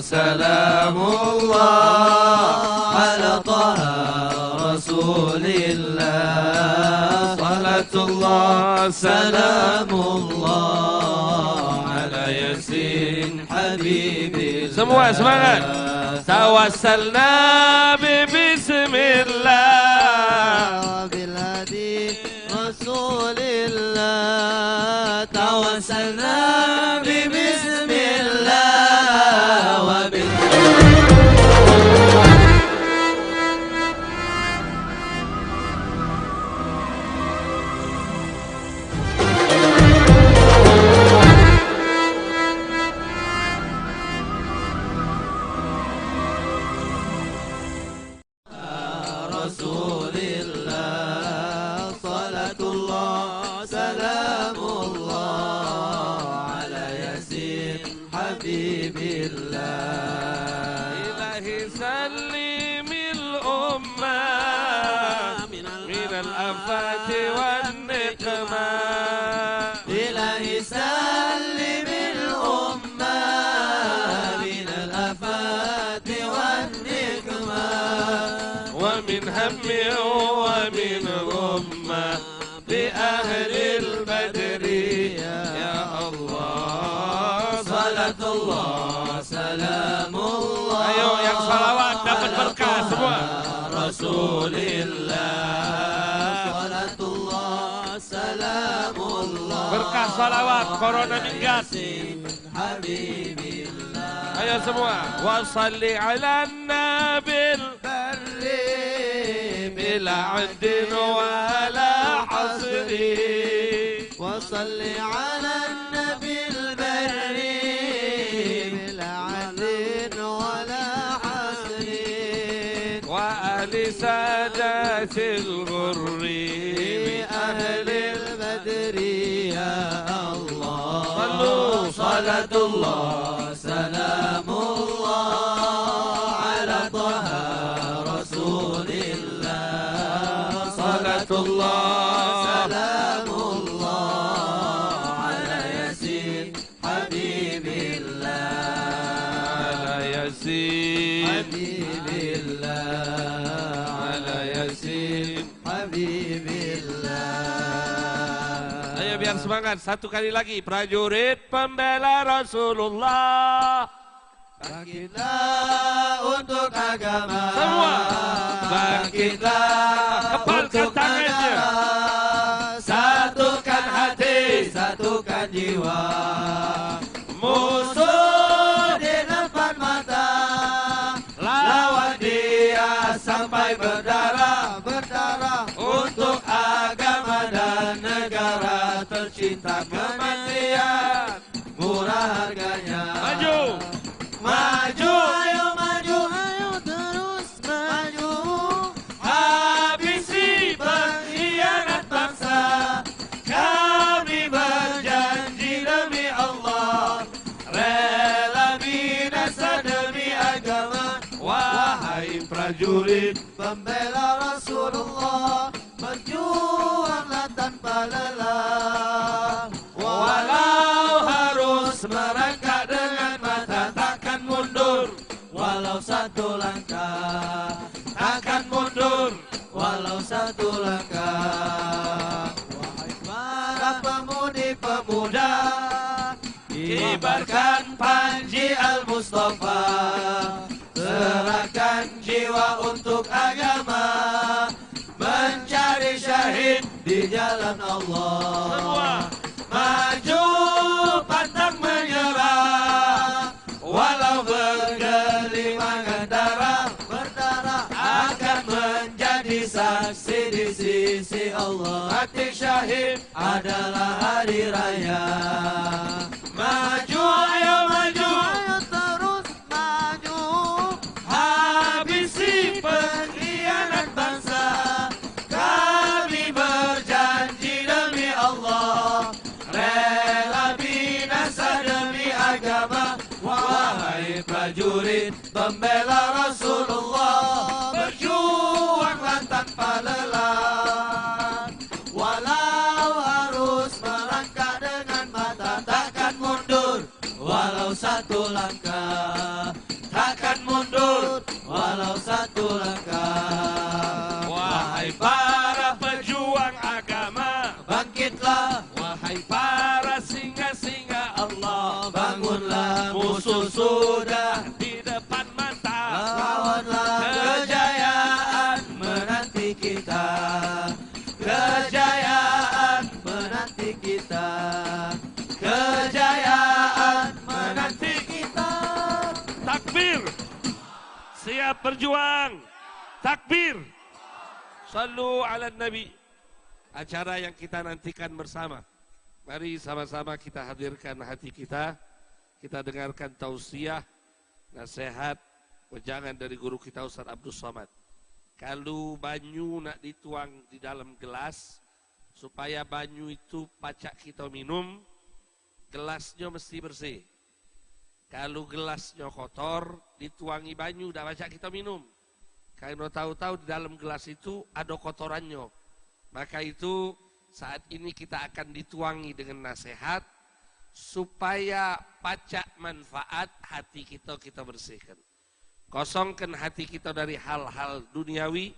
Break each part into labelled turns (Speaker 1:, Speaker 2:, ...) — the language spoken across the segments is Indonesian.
Speaker 1: salamullah ala taha rasulillah. Salatullah salamullah ala yasin habibillah.
Speaker 2: Semua semangat. Tawassalna bismillah
Speaker 1: bilhadi rasulillah. Tawassalna bismillah wa bil rasulillah. Salatullah salamullah ala yasin habibillah.
Speaker 2: ilahi sallimil ummah minal afati wan nikmah.
Speaker 1: إلهي سلم الأمة من الآفات والنكمة
Speaker 2: ومن هم ومن غمة بأهل البدر يا الله.
Speaker 1: صلاة الله سلام الله.
Speaker 2: Ayo yang salawat dapat berkah semua.
Speaker 1: Rasulillah. صلاة الله سلام الله.
Speaker 2: Berkah salawat corona minggat.
Speaker 1: Habibillah.
Speaker 2: Ayo semua. Wa salli ala nabil bila adin wala hasri.
Speaker 1: وصل على النبي البري بلا عدل ولا حسر
Speaker 2: وأهل سادات الغر
Speaker 1: أهل البدر يا الله.
Speaker 2: صلوا
Speaker 1: صلاة الله سلام الله على طه رسول الله. صلاة الله سلام الله على ياسين حبيب الله.
Speaker 2: على ياسين
Speaker 1: حبيب الله.
Speaker 2: على ياسين.
Speaker 1: حبيب الله.
Speaker 2: Ayo biar semangat satu kali lagi. Prajurit pembela Rasulullah.
Speaker 1: Bangkitlah untuk agama.
Speaker 2: Semua bangkitlah, kepalkan tangannya.
Speaker 1: Satukan hati, satukan jiwa. Musuh di depan mata, lawan dia sampai berdarah, berdarah untuk agama dan negara tercinta. Kematian murah harganya.
Speaker 2: Maju.
Speaker 1: Maju, ayo maju, ayo terus maju. Habisi pengkhianat bangsa. Kami berjanji demi Allah, rela binasa demi agama. Wahai prajurit pembela Rasulullah, berjuanglah tanpa lelah. Walau harus merangkak dengan mata, takkan mundur walau satu langkah. Takkan mundur walau satu langkah. Wahai para pemudi-pemuda, kibarkan panji Al-Mustafa. Serahkan jiwa untuk agama, mencari syahid di jalan Allah.
Speaker 2: Semua.
Speaker 1: Maju pantang menyerah, walau bergelimangan darah, berdarah akan menjadi saksi di sisi Allah. Mati syahid adalah hari raya. Maju, ayo maju, ayo terus maju. Habisi pengkhianat bangsa. Kami berjanji demi Allah, rela binasa demi agama. Wahai prajurit pembela Rasulullah, berjuanglah tanpa lelah. Walau harus melangkah dengan mata, takkan mundur walau satu langkah. sudah
Speaker 2: di depan mata.
Speaker 1: lawanlah kejayaan menanti kita. Kejayaan menanti kita. Kejayaan menanti kita.
Speaker 2: Takbir. Siap berjuang. Takbir. Sallu ala Nabi. Acara yang kita nantikan bersama. Mari sama-sama kita hadirkan hati kita. Kita dengarkan tausiah, nasihat, wejangan dari guru kita Ustaz Abdul Somad. Kalau banyu nak dituang di dalam gelas, supaya banyu itu pacak kita minum, gelasnya mesti bersih. Kalau gelasnya kotor, dituangi banyu, dah pacak kita minum. Kalau tahu-tahu di dalam gelas itu ada kotorannya. Maka itu saat ini kita akan dituangi dengan nasihat supaya pacak manfaat hati kita bersihkan. Kosongkan hati kita dari hal-hal duniawi,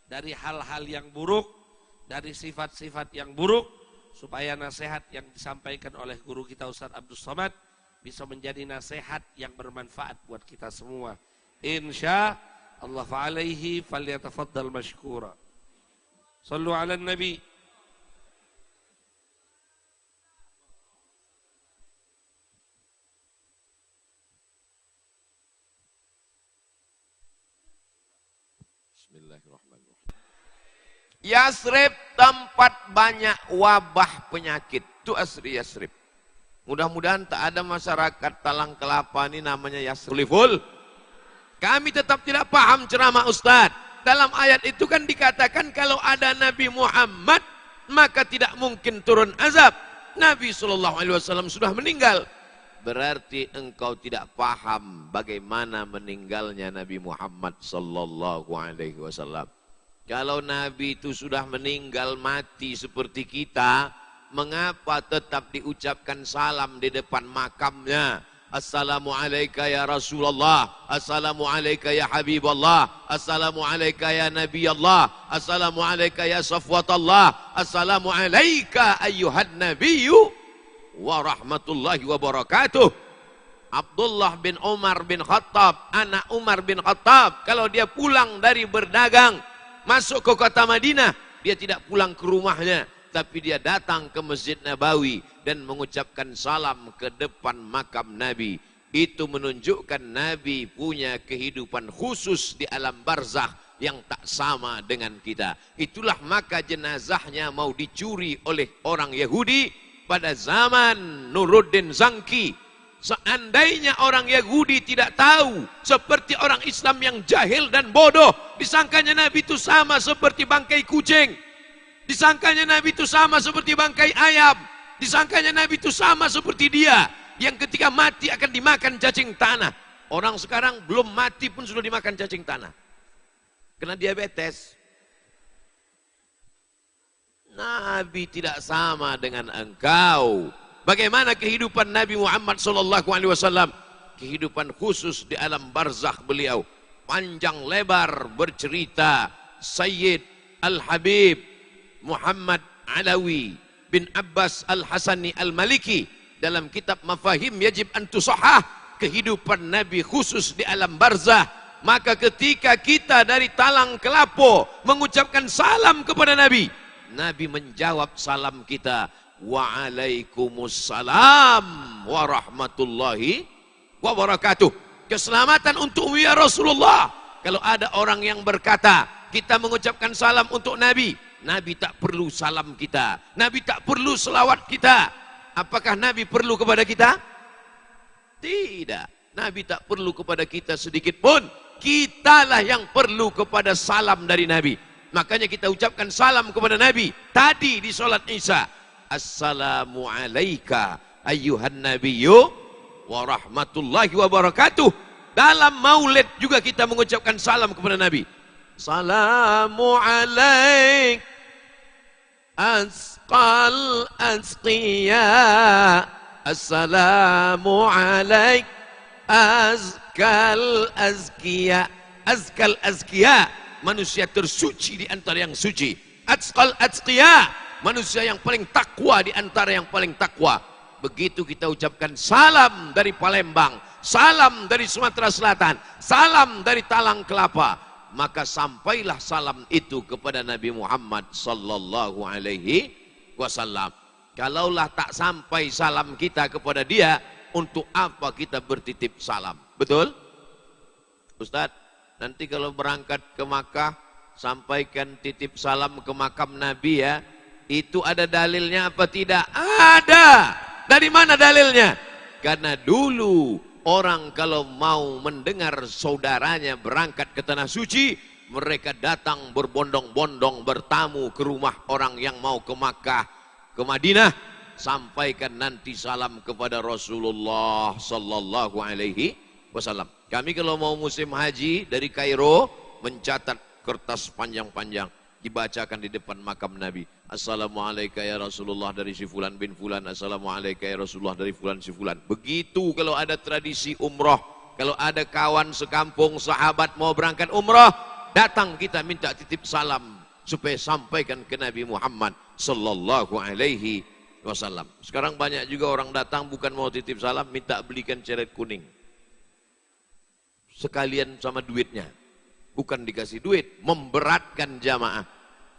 Speaker 2: dari hal-hal yang buruk, dari sifat-sifat yang buruk, supaya nasihat yang disampaikan oleh guru kita Ustaz Abdul Somad bisa menjadi nasihat yang bermanfaat buat kita semua. Insya Allah fa'alaihi falyatafaddal mashkura. Sallu ala Nabi. Bismillahirrahmanirrahim.
Speaker 3: Yasrib tempat banyak wabah penyakit. Itu asri Yasrib. Mudah-mudahan tak ada masyarakat Talang Kelapa ini namanya Yasrib. Full. Kami tetap tidak paham ceramah Ustadz. Dalam ayat itu kan dikatakan kalau ada Nabi Muhammad maka tidak mungkin turun azab. Nabi SAW sudah meninggal. Berarti engkau tidak paham bagaimana meninggalnya Nabi Muhammad SAW. Kalau Nabi itu sudah meninggal mati seperti kita, mengapa tetap diucapkan salam di depan makamnya? Assalamualaikum ya Rasulullah, Assalamualaikum ya Habibullah, Assalamualaikum ya Nabi Allah, Assalamualaikum ya Safwatullah, Assalamualaikum ayyuhan Nabiyyu wa rahmatullahi wa barakatuh. Abdullah bin Umar bin Khattab, anak Umar bin Khattab, kalau dia pulang dari berdagang, masuk ke kota Madinah, dia tidak pulang ke rumahnya, tapi dia datang ke Masjid Nabawi dan mengucapkan salam ke depan makam Nabi. Itu menunjukkan Nabi punya kehidupan khusus di alam barzakh yang tak sama dengan kita. Itulah maka jenazahnya mau dicuri oleh orang Yahudi pada zaman Nuruddin Zangki. Seandainya orang Yahudi tidak tahu, seperti orang Islam yang jahil dan bodoh, disangkanya Nabi itu sama seperti bangkai kucing. Disangkanya Nabi itu sama seperti bangkai ayam. Disangkanya Nabi itu sama seperti dia yang ketika mati akan dimakan cacing tanah. Orang sekarang belum mati pun sudah dimakan cacing tanah. Kena diabetes. Nabi tidak sama dengan engkau. Bagaimana kehidupan Nabi Muhammad SAW? Kehidupan khusus di alam barzakh beliau. Panjang lebar bercerita Sayyid Al-Habib Muhammad Alawi bin Abbas Al-Hasani Al-Maliki dalam kitab Mafahim Yajib an Tusahhah, kehidupan Nabi khusus di alam barzakh. Maka ketika kita dari Talang Kelapo mengucapkan salam kepada Nabi, Nabi menjawab salam kita, Waalaikumsalam warahmatullahi wabarakatuh. Keselamatan untukmu ya Rasulullah. Kalau ada orang yang berkata kita mengucapkan salam untuk Nabi, Nabi tak perlu salam kita, Nabi tak perlu selawat kita. Apakah Nabi perlu kepada kita? Tidak. Nabi tak perlu kepada kita sedikit pun. Kitalah yang perlu kepada salam dari Nabi. Makanya kita ucapkan salam kepada Nabi tadi di sholat Isya. Assalamu alayka ayyuhan nabiyyu wa rahmatullahi wa barakatuh. Dalam maulid juga kita mengucapkan salam kepada Nabi. Salamu alaik asqal asqiya. Assalamu alaik azkal azkiya. Azkal azkiya, manusia tersuci di antara yang suci. Azkal azkiya, manusia yang paling takwa di antara yang paling takwa. Begitu kita ucapkan salam dari Palembang, salam dari Sumatera Selatan, salam dari Talang Kelapa. Maka sampailah salam itu kepada Nabi Muhammad sallallahu alaihi wasallam. Kalaulah tak sampai salam kita kepada dia, untuk apa kita bertitip salam? Betul? Ustadz, nanti kalau berangkat ke Makkah, sampaikan titip salam ke makam Nabi ya. Itu ada dalilnya apa tidak? Ada. Dari mana dalilnya? Karena dulu orang kalau mau mendengar saudaranya berangkat ke Tanah Suci, mereka datang berbondong-bondong bertamu ke rumah orang yang mau ke Makkah, ke Madinah. Sampaikan nanti salam kepada Rasulullah sallallahu alaihi wasallam. Kami kalau mau musim haji dari Kairo, mencatat kertas panjang-panjang, dibacakan di depan makam Nabi. Assalamualaikum ya Rasulullah dari si fulan bin fulan. Assalamualaikum ya Rasulullah dari fulan si fulan. Begitu kalau ada tradisi umroh, kalau ada kawan sekampung sahabat mau berangkat umroh, datang kita minta titip salam supaya sampaikan ke Nabi Muhammad sallallahu alaihi wasallam. Sekarang banyak juga orang datang bukan mau titip salam, minta belikan ceret kuning sekalian sama duitnya. Bukan dikasih duit, memberatkan jamaah.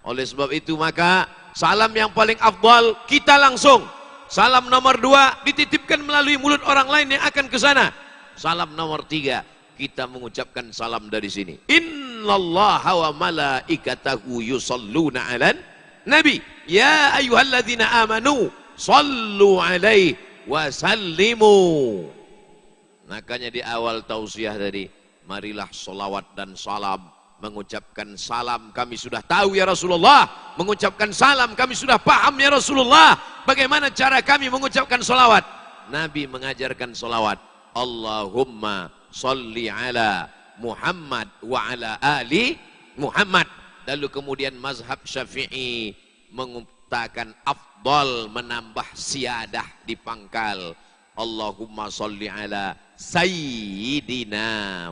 Speaker 3: Oleh sebab itu maka salam yang paling afdal kita langsung. Salam nomor 2 dititipkan melalui mulut orang lain yang akan ke sana. Salam nomor 3 kita mengucapkan salam dari sini. Innallaha wa malaikatahu yusalluna 'alan nabi. Ya ayyuhalladzina amanu sallu 'alaihi wa sallimu. Makanya di awal tausiah tadi, marilah solawat dan salam. Mengucapkan salam kami sudah tahu ya Rasulullah. Mengucapkan salam kami sudah paham ya Rasulullah. Bagaimana cara kami mengucapkan solawat? Nabi mengajarkan solawat. Allahumma salli ala Muhammad wa ala ali Muhammad. Lalu kemudian mazhab Syafi'i mengutakan afdal menambah siyadah di pangkal. Allahumma salli ala Sayyidina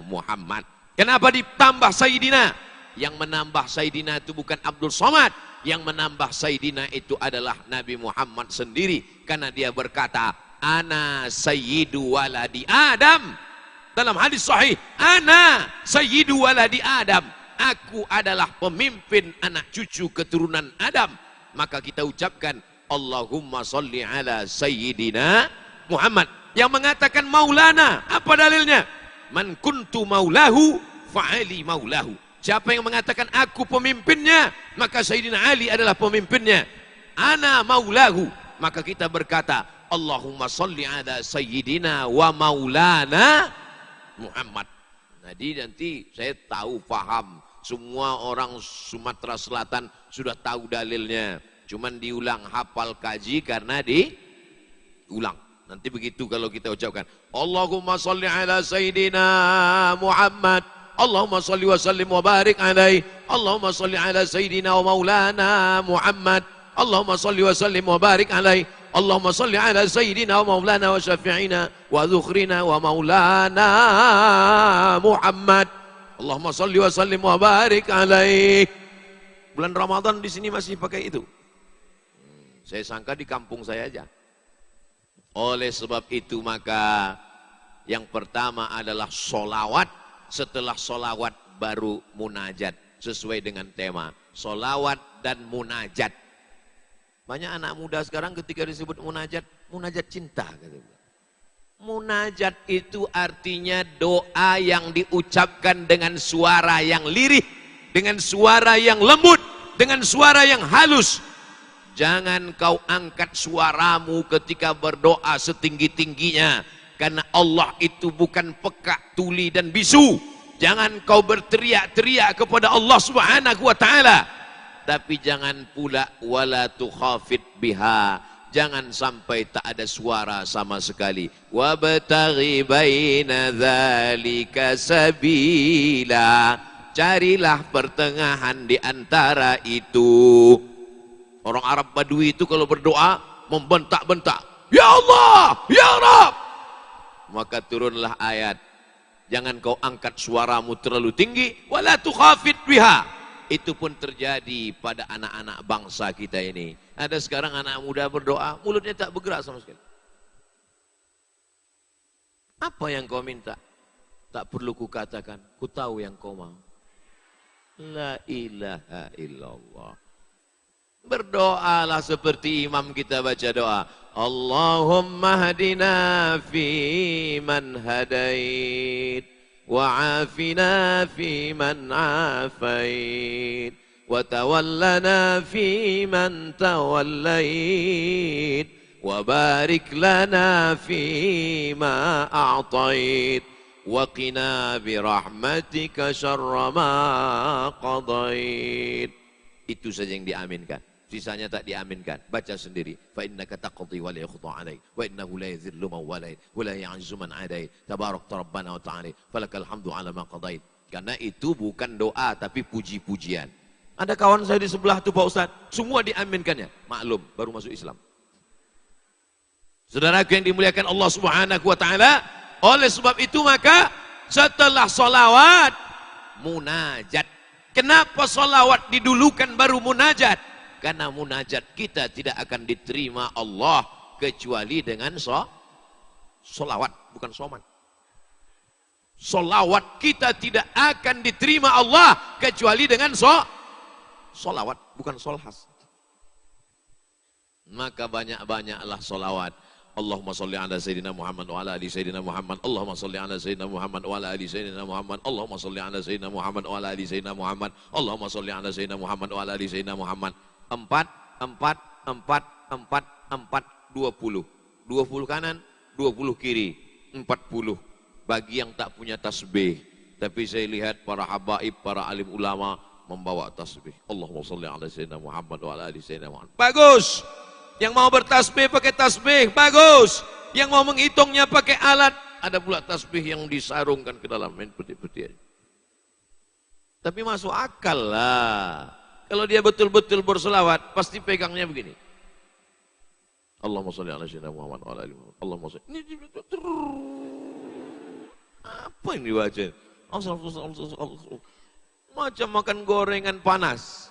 Speaker 3: Muhammad. Kenapa ditambah Sayyidina? Yang menambah Sayyidina itu bukan Abdul Somad. Yang menambah Sayyidina itu adalah Nabi Muhammad sendiri. Karena dia berkata, Ana Sayyidu waladi Adam. Dalam hadis sahih, Ana Sayyidu waladi Adam. Aku adalah pemimpin anak cucu keturunan Adam. Maka kita ucapkan, Allahumma salli ala Sayyidina Muhammad. Yang mengatakan Maulana, apa dalilnya? Man kuntu maulahu fa'ali maulahu. Siapa yang mengatakan aku pemimpinnya, maka Sayyidina Ali adalah pemimpinnya. Ana maulahu. Maka kita berkata, Allahumma salli ala Sayyidina wa maulana Muhammad. Jadi nanti saya tahu, paham. Semua orang Sumatera Selatan sudah tahu dalilnya. Cuman diulang, hafal, kaji karena diulang. Nanti begitu kalau kita ucapkan Allahumma salli ala Sayyidina Muhammad. Allahumma salli wa sallim wa barik alaih. Allahumma salli ala Sayyidina wa maulana Muhammad. Allahumma salli wa sallim wa barik alaih. Allahumma salli ala Sayyidina wa maulana wa syafi'ina wa dhukhrina wa maulana Muhammad. Allahumma salli wa sallim wa barik alaih. Bulan Ramadan di sini masih pakai itu. Saya sangka di kampung saya aja. Oleh sebab itu maka yang pertama adalah solawat. Setelah solawat baru munajat. Sesuai dengan tema. Solawat dan munajat. Banyak anak muda sekarang ketika disebut munajat, munajat cinta. Munajat itu artinya doa yang diucapkan dengan suara yang lirih. Dengan suara yang lembut. Dengan suara yang halus. Jangan kau angkat suaramu ketika berdoa setinggi-tingginya. Karena Allah itu bukan pekak, tuli dan bisu. Jangan kau berteriak-teriak kepada Allah Subhanahu wa ta'ala. Tapi jangan pula wala tukhafid biha. Jangan sampai tak ada suara sama sekali. Wabtaghi baina dzalika sabila. Carilah pertengahan di antara itu. Orang Arab Badui itu kalau berdoa membentak-bentak, Ya Allah, Ya Rabb. Maka turunlah ayat, jangan kau angkat suaramu terlalu tinggi, wala tukhafid biha. Itu pun terjadi pada anak-anak bangsa kita ini. Ada sekarang anak muda berdoa, mulutnya tak bergerak sama sekali. Apa yang kau minta? Tak perlu ku katakan, ku tahu yang kau mau. La ilaha illallah. Berdoalah seperti imam kita baca doa. Allahumma hadina fi man hadait. Wa'afina fi man afait. Watawallana fi man tawallait. Wabarik lana fi ma a'tait. Waqina birahmatika syarra ma qadait. Itu saja yang diaminkan. Sisanya tak diaminkan. Baca sendiri. Fa innaka taqdi wa la yuqda 'alaik wa innahu la yadhillu man walait wa la ya'izzu man 'adait. Tabarakta rabbana wa ta'ala. Falakal hamdu 'ala ma qadait. Karena itu bukan doa tapi puji-pujian. Ada kawan saya di sebelah tu Pak Ustaz, semua diaminkannya. Maklum, baru masuk Islam. Saudaraku yang dimuliakan Allah Subhanahu wa taala, oleh sebab itu maka setelah solawat, munajat. Kenapa solawat didulukan baru munajat? Karena munajat kita tidak akan diterima Allah kecuali dengan solawat, bukan soman. Solawat kita tidak akan diterima Allah kecuali dengan solawat, bukan solhas. Maka banyak-banyaklah solawat. Allahumma salli ala Sayyidina Muhammad wa ala ali Sayyidina Muhammad. Allahumma salli ala Sayyidina Muhammad wa ala ali Sayyidina Muhammad. Allahumma salli ala Sayyidina Muhammad wa ala ali Sayyidina Muhammad. Allahumma salli ala Sayyidina Muhammad wa ala ali Sayyidina Muhammad. 20 kanan, 20 kiri, 40. Bagi yang tak punya tasbih. Tapi saya lihat para habaib, para alim ulama membawa tasbih. Allahumma salli ala Sayyidina Muhammad wa ala ali Sayyidina Muhammad. Bagus. Yang mau bertasbih pakai tasbih, bagus. Yang mau menghitungnya pakai alat, ada pula tasbih yang disarungkan ke dalam peti-peti. Tapi masuk akal lah. Kalau dia betul-betul berselawat, pasti pegangnya begini. Allahumma sholli ala sayyidina Muhammad wa ala ali Muhammad. Allahumma sholli. Apa yang dibaca? Macam makan gorengan panas.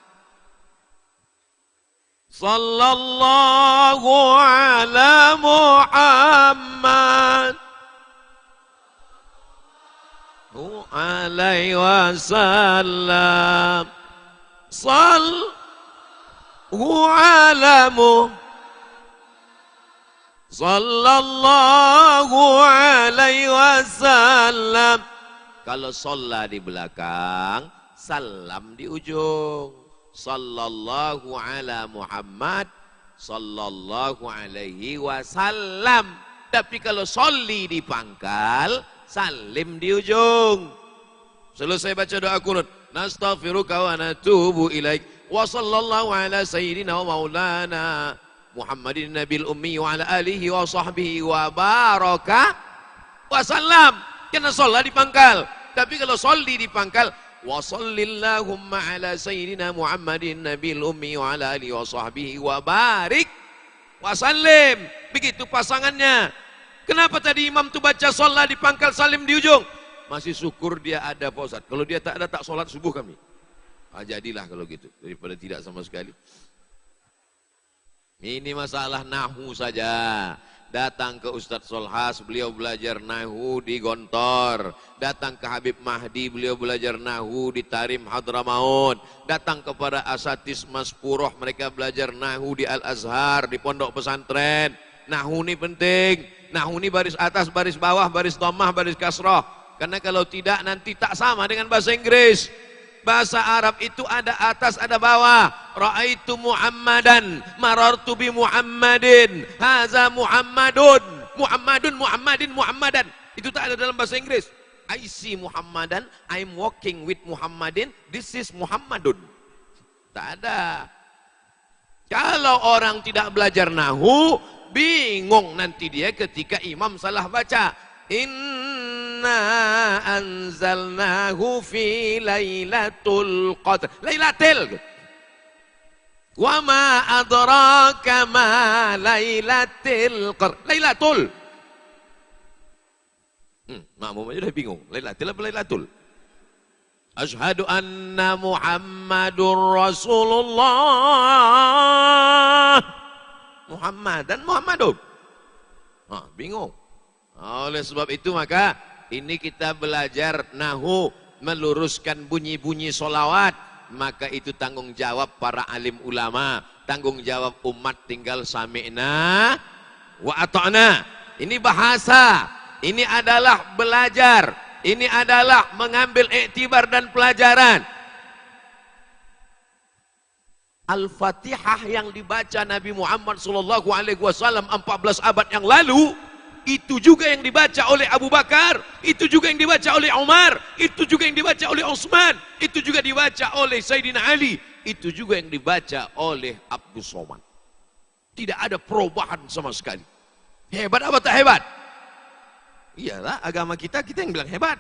Speaker 3: Sallallahu ala Muhammad alaihi wasallam. Sallallahu ala Muhammad sallallahu alaihi wasallam. Kalau sholla di belakang, salam di ujung. Sallallahu ala Muhammad sallallahu alaihi wasallam. Tapi kalau sholli di pangkal, salim di ujung. Selesai baca doa kunut, nastaghfiruka wa natubu ilaik. Wa sallallahu ala sayyidina wa maulana Muhammadin nabil ummi wa ala alihi wa sahbihi wa baraka wa sallam. Kena sholat di pangkal. Tapi kalau sholli di pangkal, wa sallillahumma ala sayyidina Muhammadin nabil ummi wa ala alihi wa sahbihi wa barik wa sallim. Begitu pasangannya. Kenapa tadi imam tu baca sholat di pangkal, salim di ujung? Masih syukur dia ada Pak Ustaz. Kalau dia tak ada, tak sholat subuh kami. Jadilah kalau gitu, daripada tidak sama sekali. Ini masalah nahu saja. Datang ke Ustadz Solhas, beliau belajar nahu di Gontor. Datang ke Habib Mahdi, beliau belajar nahu di Tarim Hadramaut. Datang kepada Asatis Mas Puroh, mereka belajar nahu di Al-Azhar, di pondok pesantren. Nahu ini penting. Nahu ini baris atas, baris bawah, baris dhammah, baris kasroh. Karena kalau tidak nanti tak sama dengan bahasa Inggris. Bahasa Arab itu ada atas, ada bawah. Ra'aitu Muhammadan, marartu bi Muhammadin, haza Muhammadun, Muhammadun, Muhammadin, Muhammadan. Itu tak ada dalam bahasa Inggris. I see Muhammadan, I'm walking with Muhammadin, this is Muhammadun. Tak ada. Kalau orang tidak belajar nahu, bingung nanti dia ketika imam salah baca. Inna anzalnahu fi lailatul qadr. Lailatul. Wa ma adraka ma lailatul qadr. Lailatul. Makmum aja udah bingung. Lailatul apa lailatul? Asyhadu anna Muhammadur Rasulullah. Muhammadan Muhammadun. Bingung. Oleh sebab itu maka ini kita belajar nahu, meluruskan bunyi-bunyi solawat. Maka itu tanggung jawab para alim ulama, tanggung jawab umat, tinggal sami'na wa ata'na. Ini bahasa, ini adalah belajar, ini adalah mengambil iktibar dan pelajaran. Al-Fatihah yang dibaca Nabi Muhammad SAW 14 abad yang lalu, itu juga yang dibaca oleh Abu Bakar, itu juga yang dibaca oleh Umar, itu juga yang dibaca oleh Utsman, itu juga dibaca oleh Sayyidina Ali, itu juga yang dibaca oleh Abdus Somad. Tidak ada perubahan sama sekali. Hebat apa tak hebat? Iyalah, agama kita yang bilang hebat.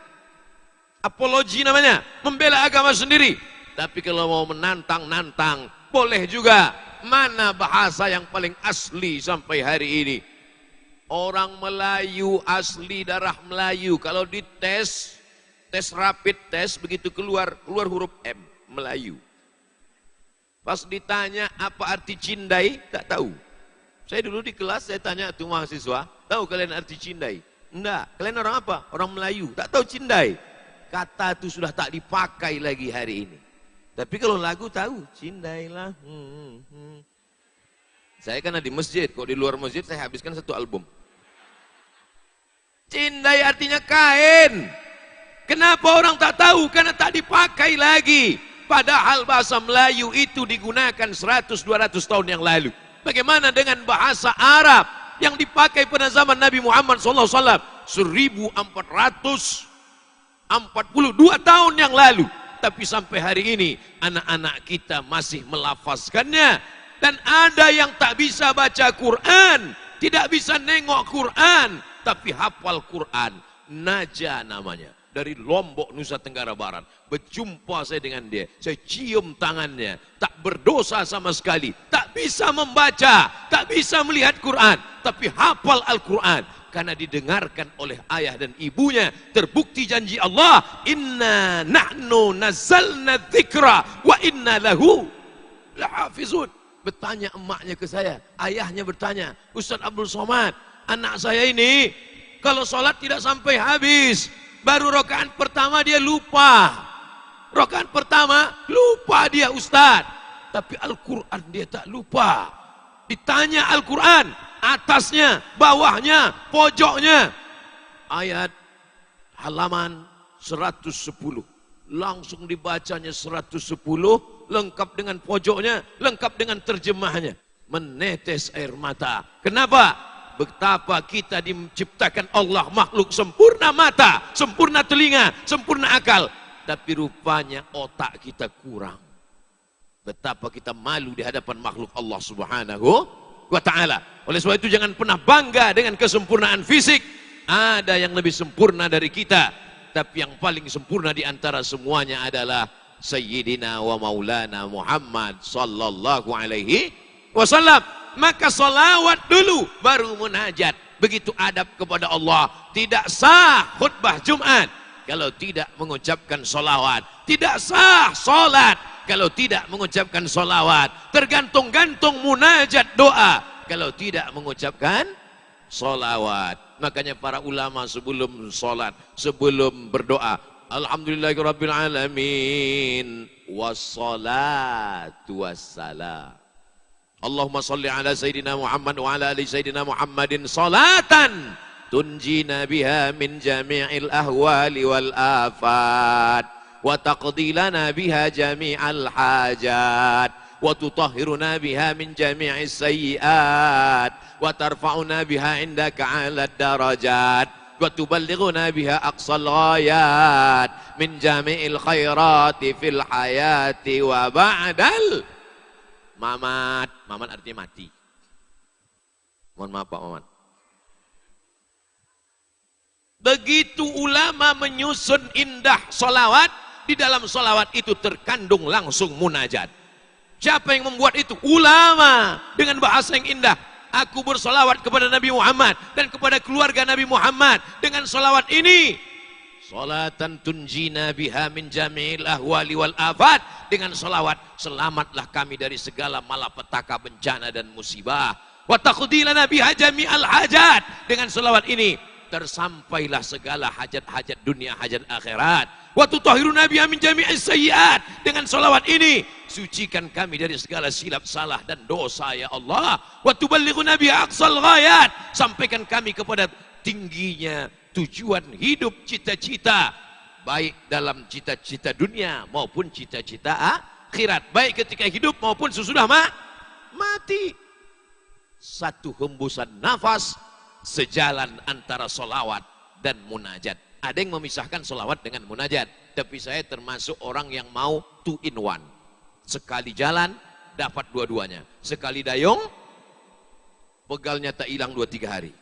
Speaker 3: Apologi namanya, membela agama sendiri. Tapi kalau mau menantang-nantang, boleh juga. Mana bahasa yang paling asli sampai hari ini? Orang Melayu asli, darah Melayu. Kalau dites, tes rapid test, begitu keluar huruf M, Melayu. Pas ditanya apa arti cindai, tak tahu. Saya dulu di kelas, saya tanya tuh mahasiswa, tahu kalian arti cindai? Enggak. Kalian orang apa? Orang Melayu. Tak tahu cindai. Kata itu sudah tak dipakai lagi hari ini. Tapi kalau lagu tahu, cindailah. Saya kan di masjid, kok di luar masjid saya habiskan satu album. Cindai artinya kain. Kenapa orang tak tahu? Karena tak dipakai lagi. Padahal bahasa Melayu itu digunakan 100-200 tahun yang lalu. Bagaimana dengan bahasa Arab yang dipakai pada zaman Nabi Muhammad SAW 1442 tahun yang lalu. Tapi sampai hari ini anak-anak kita masih melafazkannya. Dan ada yang tak bisa baca Quran, tidak bisa nengok Quran, tapi hafal Quran. Naja namanya, dari Lombok, Nusa Tenggara Barat. Berjumpa saya dengan dia, saya cium tangannya, tak berdosa sama sekali, tak bisa membaca, tak bisa melihat Quran, tapi hafal Al-Quran. Karena didengarkan oleh ayah dan ibunya. Terbukti janji Allah, inna nahnu nazzalna dzikra wa inna lahu lahafizun. Bertanya emaknya ke saya, ayahnya bertanya, Ustaz Abdul Somad, anak saya ini kalau sholat tidak sampai habis, baru rakaat pertama dia lupa, rakaat pertama lupa dia Ustaz, tapi Al-Quran dia tak lupa. Ditanya Al-Quran, atasnya, bawahnya, pojoknya, ayat halaman 110, langsung dibacanya 110, lengkap dengan pojoknya, lengkap dengan terjemahnya. Menetes air mata. Kenapa? Betapa kita diciptakan Allah makhluk sempurna mata, sempurna telinga, sempurna akal, tapi rupanya otak kita kurang. Betapa kita malu di hadapan makhluk Allah Subhanahu wa ta'ala. Oleh sebab itu jangan pernah bangga dengan kesempurnaan fisik. Ada yang lebih sempurna dari kita, tapi yang paling sempurna di antara semuanya adalah Sayyidina wa Maulana Muhammad sallallahu alaihi wasallam. Maka salawat dulu, baru munajat. Begitu adab kepada Allah. Tidak sah khutbah Jumat kalau tidak mengucapkan salawat. Tidak sah salat kalau tidak mengucapkan salawat. Tergantung-gantung munajat doa kalau tidak mengucapkan salawat. Makanya para ulama sebelum salat, sebelum berdoa, alhamdulillahirabbil alamin wassalatu wassalam. Allahumma salli ala Sayyidina Muhammad wa ala ali Sayyidina Muhammadin salatan tunjina biha min jami'il ahwali wal afat wa taqdilana biha jami'al hajat wa tutahhiruna biha min jami'is sayyiat wa tarfa'una biha indaka 'ala darajat wa tuballighuna biha aqsal ghayat min jami'il khairati fil hayati wa ba'dal mamat. Mamat artinya mati. Mohon maaf Pak Mamat. Begitu ulama menyusun indah solawat, di dalam solawat itu terkandung langsung munajat. Siapa yang membuat itu? Ulama. Dengan bahasa yang indah. Aku bersolawat kepada Nabi Muhammad dan kepada keluarga Nabi Muhammad dengan solawat ini. Salatan tunjina biha min jami'il ahwali wal afat. Dengan salawat selamatlah kami dari segala malapetaka, bencana dan musibah. Wa taqdilana biha jami'al hajat. Dengan salawat ini tersampailah segala hajat-hajat dunia, hajat akhirat. Wa tutahhiruna biha min jami'is sayyi'at. Dengan salawat ini sucikan kami dari segala silap salah dan dosa ya Allah. Wa tuballighuna biha aqsal ghayat. Sampaikan kami kepada tingginya tujuan hidup, cita-cita, baik dalam cita-cita dunia maupun cita-cita akhirat, baik ketika hidup maupun sesudah mati. Satu hembusan nafas sejalan antara solawat dan munajat. Ada yang memisahkan solawat dengan munajat, tapi saya termasuk orang yang mau 2 in 1. Sekali jalan dapat dua-duanya, sekali dayung pegalnya tak hilang 2-3 hari.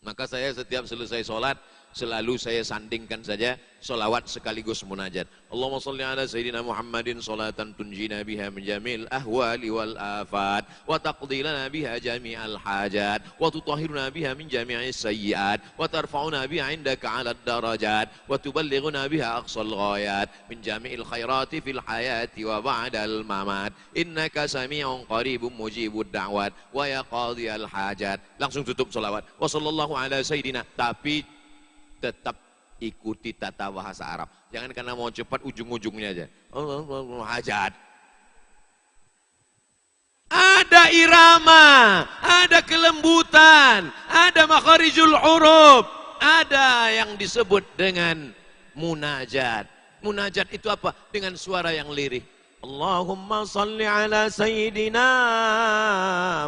Speaker 3: Maka saya setiap selesai sholat selalu saya sandingkan saja solawat sekaligus munajat. Allahumma salli ala Sayyidina Muhammadin salatan tunjina biha min jamil ahwali wal afat wa taqdi lana biha jami'al hajat wa tutahhiruna biha min jami'is sayyiat wa tarfa'una biha indaka 'ala darajat wa tuballighuna biha aqsal ghayat min jami'il khairati fil hayati wa ba'dal mamat innaka sami'un qaribun mujibud da'wat wa ya qadiyal hajat. Langsung tutup solawat. Wa sallallahu ala Sayyidina, tapi tetap ikuti tata bahasa Arab. Jangan karena mau cepat ujung-ujungnya aja. Hajat. Ada irama, ada kelembutan, ada makharijul huruf, ada yang disebut dengan munajat. Munajat itu apa? Dengan suara yang lirih. Allahumma salli ala Sayyidina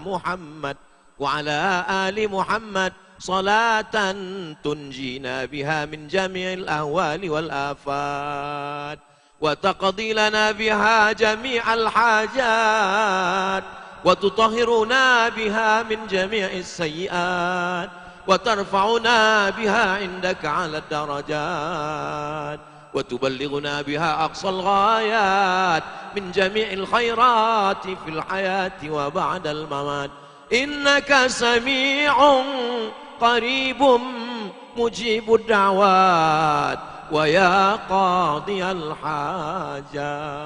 Speaker 3: Muhammad wa ala ali Muhammad salatan tunjina biha min jami'il ahwali wal afat wa taqdi lana biha jami'al hajat wa tutahhiruna biha min jami'is sayyiat wa tarfa'una biha indaka 'ala darajat wa tuballighuna biha aqsal ghayat min jami'il khairati fil hayati wa ba'dal mamat innaka sami'un qaribum mujibud da'wat wa ya qadiyal hajat.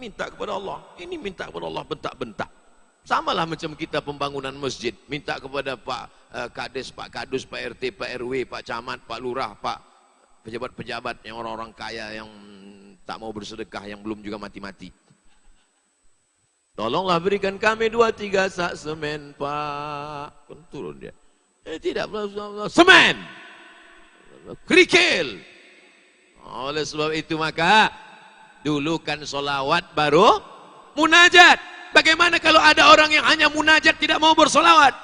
Speaker 3: Minta kepada Allah. Ini minta kepada Allah bentak-bentak. Samalah macam kita pembangunan masjid. Minta kepada Pak Kades, Pak Kadus, Pak RT, Pak RW, Pak Camat, Pak Lurah, Pak pejabat-pejabat yang orang-orang kaya yang tak mau bersedekah, yang belum juga mati-mati. Tolonglah berikan kami 2-3 sak semen, Pak. Turun dia. Tidak, semen. Kerikil. Oleh sebab itu maka dulukan solawat baru munajat. Bagaimana kalau ada orang yang hanya munajat tidak mau bersolawat?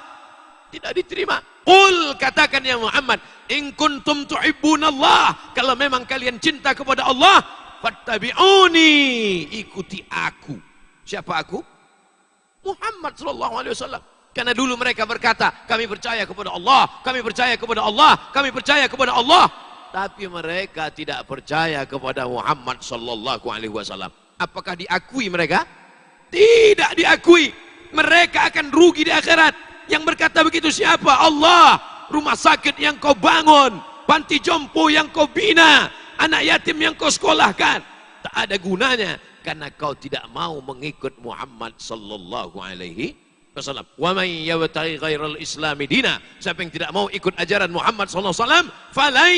Speaker 3: Tidak diterima. Qul, katakan ya Muhammad, in kuntum tuhibbunallah, kalau memang kalian cinta kepada Allah, fattabi'uni, ikuti aku. Siapa aku? Muhammad sallallahu alaihi wasallam. Karena dulu mereka berkata, kami percaya kepada Allah, kami percaya kepada Allah, kami percaya kepada Allah. Tapi mereka tidak percaya kepada Muhammad sallallahu alaihi wasallam. Apakah diakui mereka? Tidak diakui. Mereka akan rugi di akhirat. Yang berkata begitu siapa? Allah. Rumah sakit yang kau bangun, panti jompo yang kau bina, anak yatim yang kau sekolahkan, tak ada gunanya karena kau tidak mau mengikut Muhammad sallallahu alaihi wasallam. Wa man yabtaghi ghairal islami dina, siapa yang tidak mau ikut ajaran Muhammad sallallahu alaihi wasallam, falan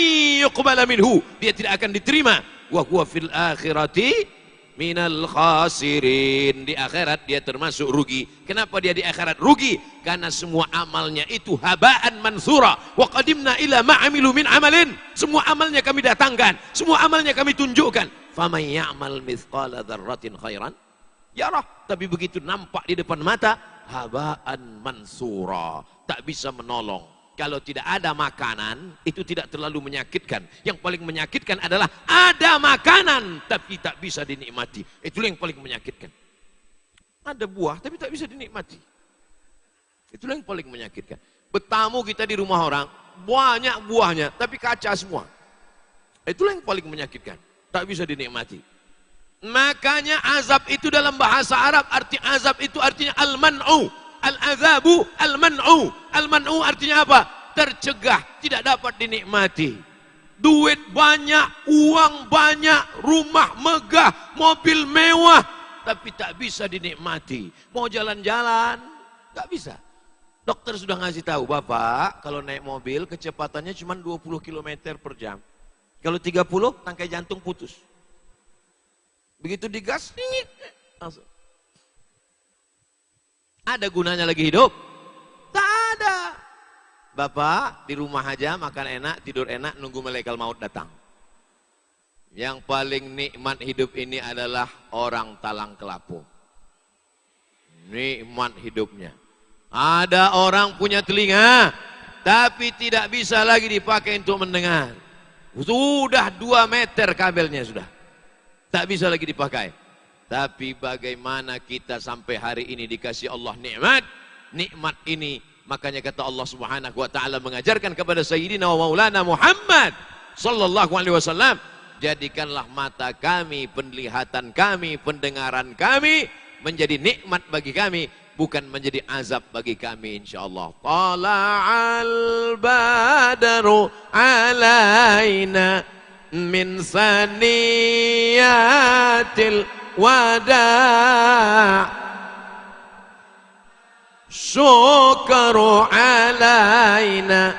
Speaker 3: yuqbala minhu, dia tidak akan diterima. Wa huwa fil akhirati minal khasirin, di akhirat dia termasuk rugi. Kenapa dia di akhirat rugi? Karena semua amalnya itu habaan mansura. Wa qadimna ila ma'amilu min amalin, semua amalnya kami datangkan, semua amalnya kami tunjukkan. Faman ya'mal mithqala dzarratin khairan yarah, tapi begitu nampak di depan mata, habaan mansura, tak bisa menolong. Kalau tidak ada makanan, itu tidak terlalu menyakitkan. Yang paling menyakitkan adalah ada makanan tapi tak bisa dinikmati. Itulah yang paling menyakitkan. Ada buah tapi tak bisa dinikmati. Itulah yang paling menyakitkan. Bertamu kita di rumah orang, banyak buahnya tapi kaca semua. Itulah yang paling menyakitkan. Tak bisa dinikmati. Makanya azab itu dalam bahasa Arab, arti azab itu artinya al-man'u. Al-azabu al-man'u. Al-man'u artinya apa? Tercegah, tidak dapat dinikmati. Duit banyak, uang banyak, rumah megah, mobil mewah, tapi tak bisa dinikmati. Mau jalan-jalan, tak bisa. Dokter sudah ngasih tahu, Bapak, kalau naik mobil kecepatannya cuma 20 km per jam. Kalau 30, tangkai jantung putus. Begitu digas, langsung. Ada gunanya lagi hidup? Tak ada. Bapak di rumah aja makan enak, tidur enak, nunggu malaikat maut datang. Yang paling nikmat hidup ini adalah orang talang kelapo. Nikmat hidupnya. Ada orang punya telinga, tapi tidak bisa lagi dipakai untuk mendengar. Sudah 2 meter kabelnya sudah. Tak bisa lagi dipakai. Tapi bagaimana kita sampai hari ini dikasih Allah nikmat. Nikmat ini, makanya kata Allah Subhanahu wa taala mengajarkan kepada Sayyidina wa Maulana Muhammad sallallahu alaihi wasallam, jadikanlah mata kami, penglihatan kami, pendengaran kami menjadi nikmat bagi kami, bukan menjadi azab bagi kami, insyaallah. Tala'al badru alaina min saniyatil wada' syukru alaina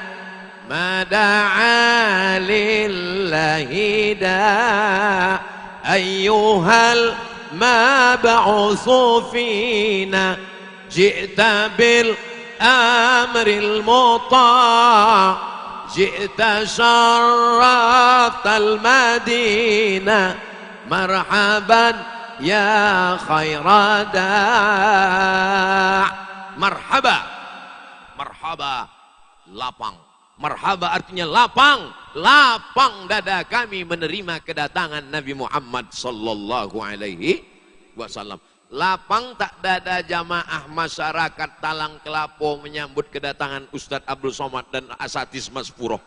Speaker 3: mada'a lillahi da' ayyuhal mab'usu fina ji'ta bil amril muta' ji'ta syarratal madinah marhaban ya khairada. Marhaba, marhaba, lapang. Marhaba artinya lapang, lapang dada kami menerima kedatangan Nabi Muhammad sallallahu alaihi wasallam. Lapang tak dada jamaah masyarakat Talang Kelapo menyambut kedatangan Ustadz Abdul Somad dan Asatis Mas Puroh.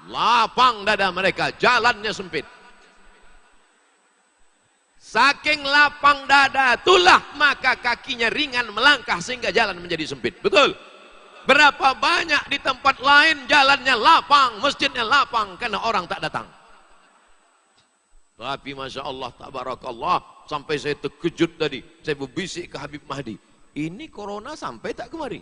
Speaker 3: Lapang dada mereka, jalannya sempit. Saking lapang dada itulah maka kakinya ringan melangkah sehingga jalan menjadi sempit. Betul? Berapa banyak di tempat lain jalannya lapang, masjidnya lapang karena orang tak datang. Tapi Masya Allah, tabarakallah, sampai saya terkejut tadi. Saya berbisik ke Habib Mahdi, ini corona sampai tak kemari?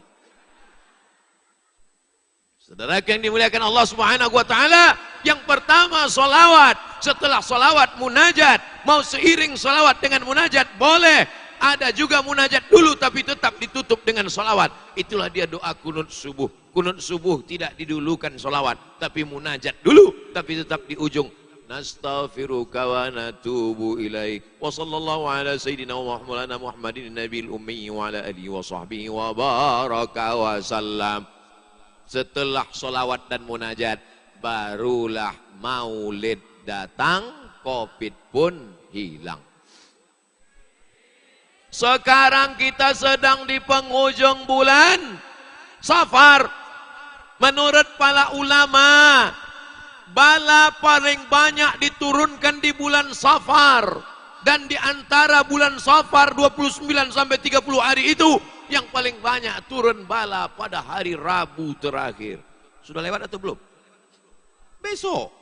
Speaker 3: Saudara yang dimuliakan Allah Subhanahu wa taala, yang pertama solawat, setelah solawat munajat. Mau seiring solawat dengan munajat boleh, ada juga munajat dulu tapi tetap ditutup dengan solawat. Itulah dia doa kunut subuh. Kunut subuh tidak didulukan solawat, tapi munajat dulu, tapi tetap di ujung. Nastaghfiruka wa natubu ilaik. Wa sallallahu ala sayyidina wa maulana Muhammadin nabiyil ummi wa ala alihi wa sahbihi wa baraka wa sallam. Setelah solawat dan munajat, barulah maulid datang, Covid pun hilang. Sekarang kita sedang di penghujung bulan Safar. Menurut para ulama, bala paling banyak diturunkan di bulan Safar. Dan di antara bulan Safar 29 sampai 30 hari itu, yang paling banyak turun bala pada hari Rabu terakhir. Sudah lewat atau belum? Besok.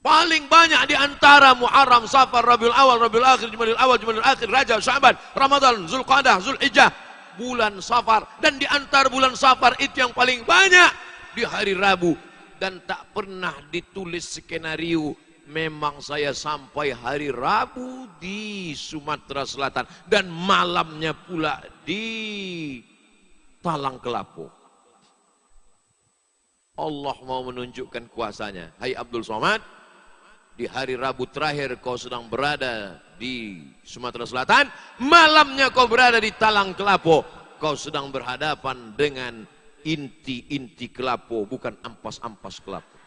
Speaker 3: Paling banyak di antara Muharram, Safar, Rabiul Awal, Rabiul Akhir, Jumadil Awal, Jumadil Akhir, Rajab, Sya'ban, Ramadan, Zulqa'dah, Zulhijjah, bulan Safar. Dan di antara bulan Safar itu yang paling banyak di hari Rabu. Dan tak pernah ditulis skenario, memang saya sampai hari Rabu di Sumatera Selatan dan malamnya pula di Talang Kelapo. Allah mau menunjukkan kuasanya. Hai Abdul Somad, di hari Rabu terakhir kau sedang berada di Sumatera Selatan, malamnya kau berada di Talang Kelapo. Kau sedang berhadapan dengan inti-inti kelapo, bukan ampas-ampas kelapo.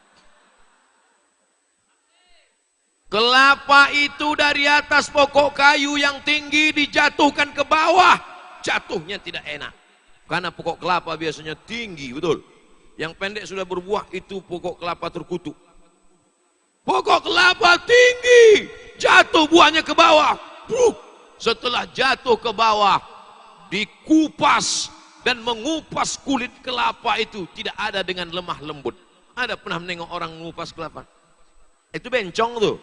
Speaker 3: Kelapa itu dari atas pokok kayu yang tinggi dijatuhkan ke bawah, jatuhnya tidak enak. Karena pokok kelapa biasanya tinggi, betul. Yang pendek sudah berbuah itu pokok kelapa terkutuk. Pokok kelapa tinggi, jatuh buahnya ke bawah. Setelah jatuh ke bawah, dikupas dan mengupas kulit kelapa itu tidak ada dengan lemah lembut. Ada pernah menengok orang mengupas kelapa? Itu bencong tuh.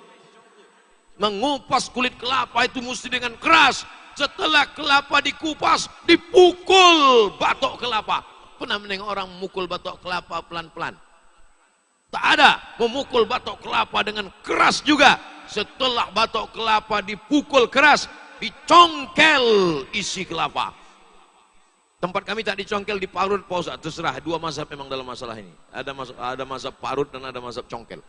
Speaker 3: Mengupas kulit kelapa itu mesti dengan keras. Setelah kelapa dikupas, dipukul batok kelapa. Pernah menengok orang memukul batok kelapa pelan-pelan? Tak ada. Memukul batok kelapa dengan keras juga. Setelah batok kelapa dipukul keras, dicongkel isi kelapa. Tempat kami tak dicongkel, diparut, Pak Ustaz. Terserah, dua mazhab memang dalam masalah ini. Ada mazhab parut dan ada mazhab congkel.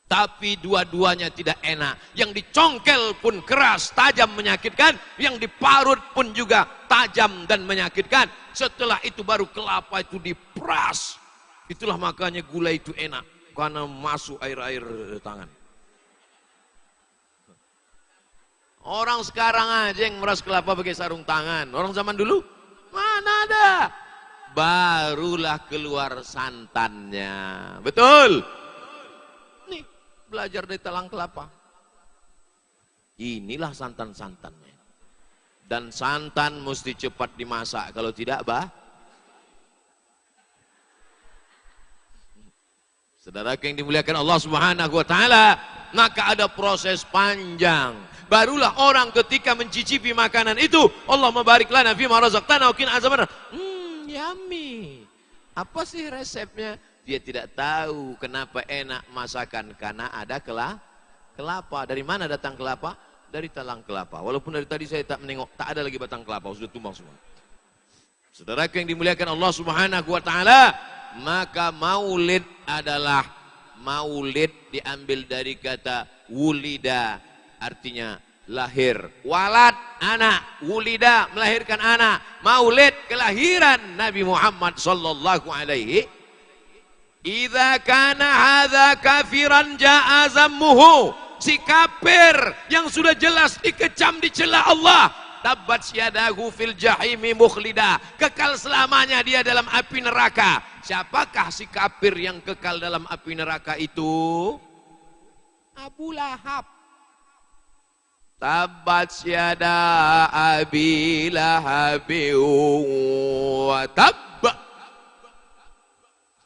Speaker 3: Tapi dua-duanya tidak enak. Yang dicongkel pun keras, tajam, menyakitkan. Yang diparut pun juga tajam dan menyakitkan. Setelah itu baru kelapa itu diperas. Itulah makanya gula itu enak. Karena masuk air-air tangan. Orang sekarang aja yang meras kelapa pakai sarung tangan. Orang zaman dulu, mana ada. Barulah keluar santannya. Betul? Nih, belajar dari talang kelapa. Inilah santan-santannya. Dan santan mesti cepat dimasak. Kalau tidak, saudara yang dimuliakan Allah Subhanahu wa taala, maka ada proses panjang. Barulah orang ketika mencicipi makanan itu, Allah mabarik lana fima razaqtana wa qina azabannar. Yummy. Apa sih resepnya? Dia tidak tahu kenapa enak masakan, karena ada kelapa. Dari mana datang kelapa? Dari talang kelapa. Walaupun dari tadi saya tak menengok, tak ada lagi batang kelapa, sudah tumbang semua. Saudara yang dimuliakan Allah Subhanahu wa taala, maka maulid adalah, maulid diambil dari kata wulida, artinya lahir. Walad, anak. Wulida, melahirkan anak. Maulid, kelahiran Nabi Muhammad sallallahu alaihi. Idza kana hadza kafiran jaa zammuhu. Si kafir yang sudah jelas dikecam, dicela Allah. Tabbat syadahu fil jahimi mukhlida. Kekal selamanya dia dalam api neraka. Siapakah si kafir yang kekal dalam api neraka itu? Abu Lahab. Tabbat syada abi lahabi wa tabba.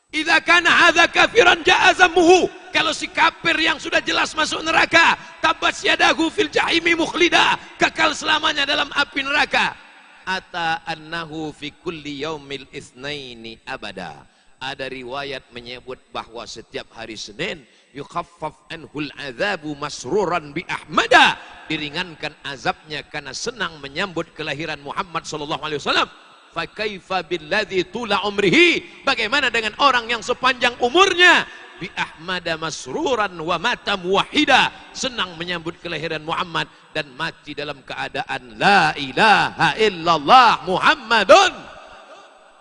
Speaker 3: Idza kana hadza kafiran jaa zammuhu. Kalau si kafir yang sudah jelas masuk neraka, tabbat syadahu fil jahimi mukhlida, kekal selamanya dalam api neraka. Ata annahu fi kulli yaumil itsnaini abada. Ada riwayat menyebut bahwa setiap hari Senin yukhaffaf anhul azabu masruran bi ahmada, diringankan azabnya karena senang menyambut kelahiran Muhammad sallallahu alaihi wasallam. Fa kaifa billadzi tula umrihi, bagaimana dengan orang yang sepanjang umurnya bi ahmada masruran wa mata muwahhida, senang menyambut kelahiran Muhammad dan mati dalam keadaan la ilaha illallah Muhammadun.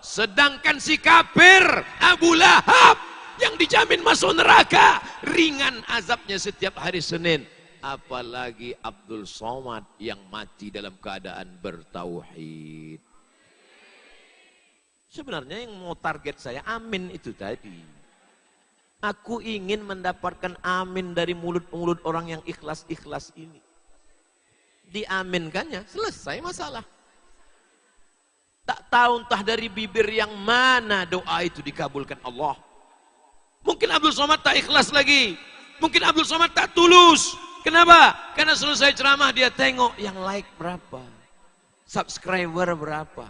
Speaker 3: Sedangkan si kafir Abu Lahab yang dijamin masuk neraka, ringan azabnya setiap hari Senin. Apalagi Abdul Somad yang mati dalam keadaan bertauhid. Sebenarnya yang mau target saya amin itu tadi. Aku ingin mendapatkan amin dari mulut-mulut orang yang ikhlas-ikhlas ini. Diaminkannya, selesai masalah. Tak tahu entah dari bibir yang mana doa itu dikabulkan Allah. Mungkin Abdul Somad tak ikhlas lagi. Mungkin Abdul Somad tak tulus. Kenapa? Karena selesai ceramah dia tengok yang like berapa, subscriber berapa,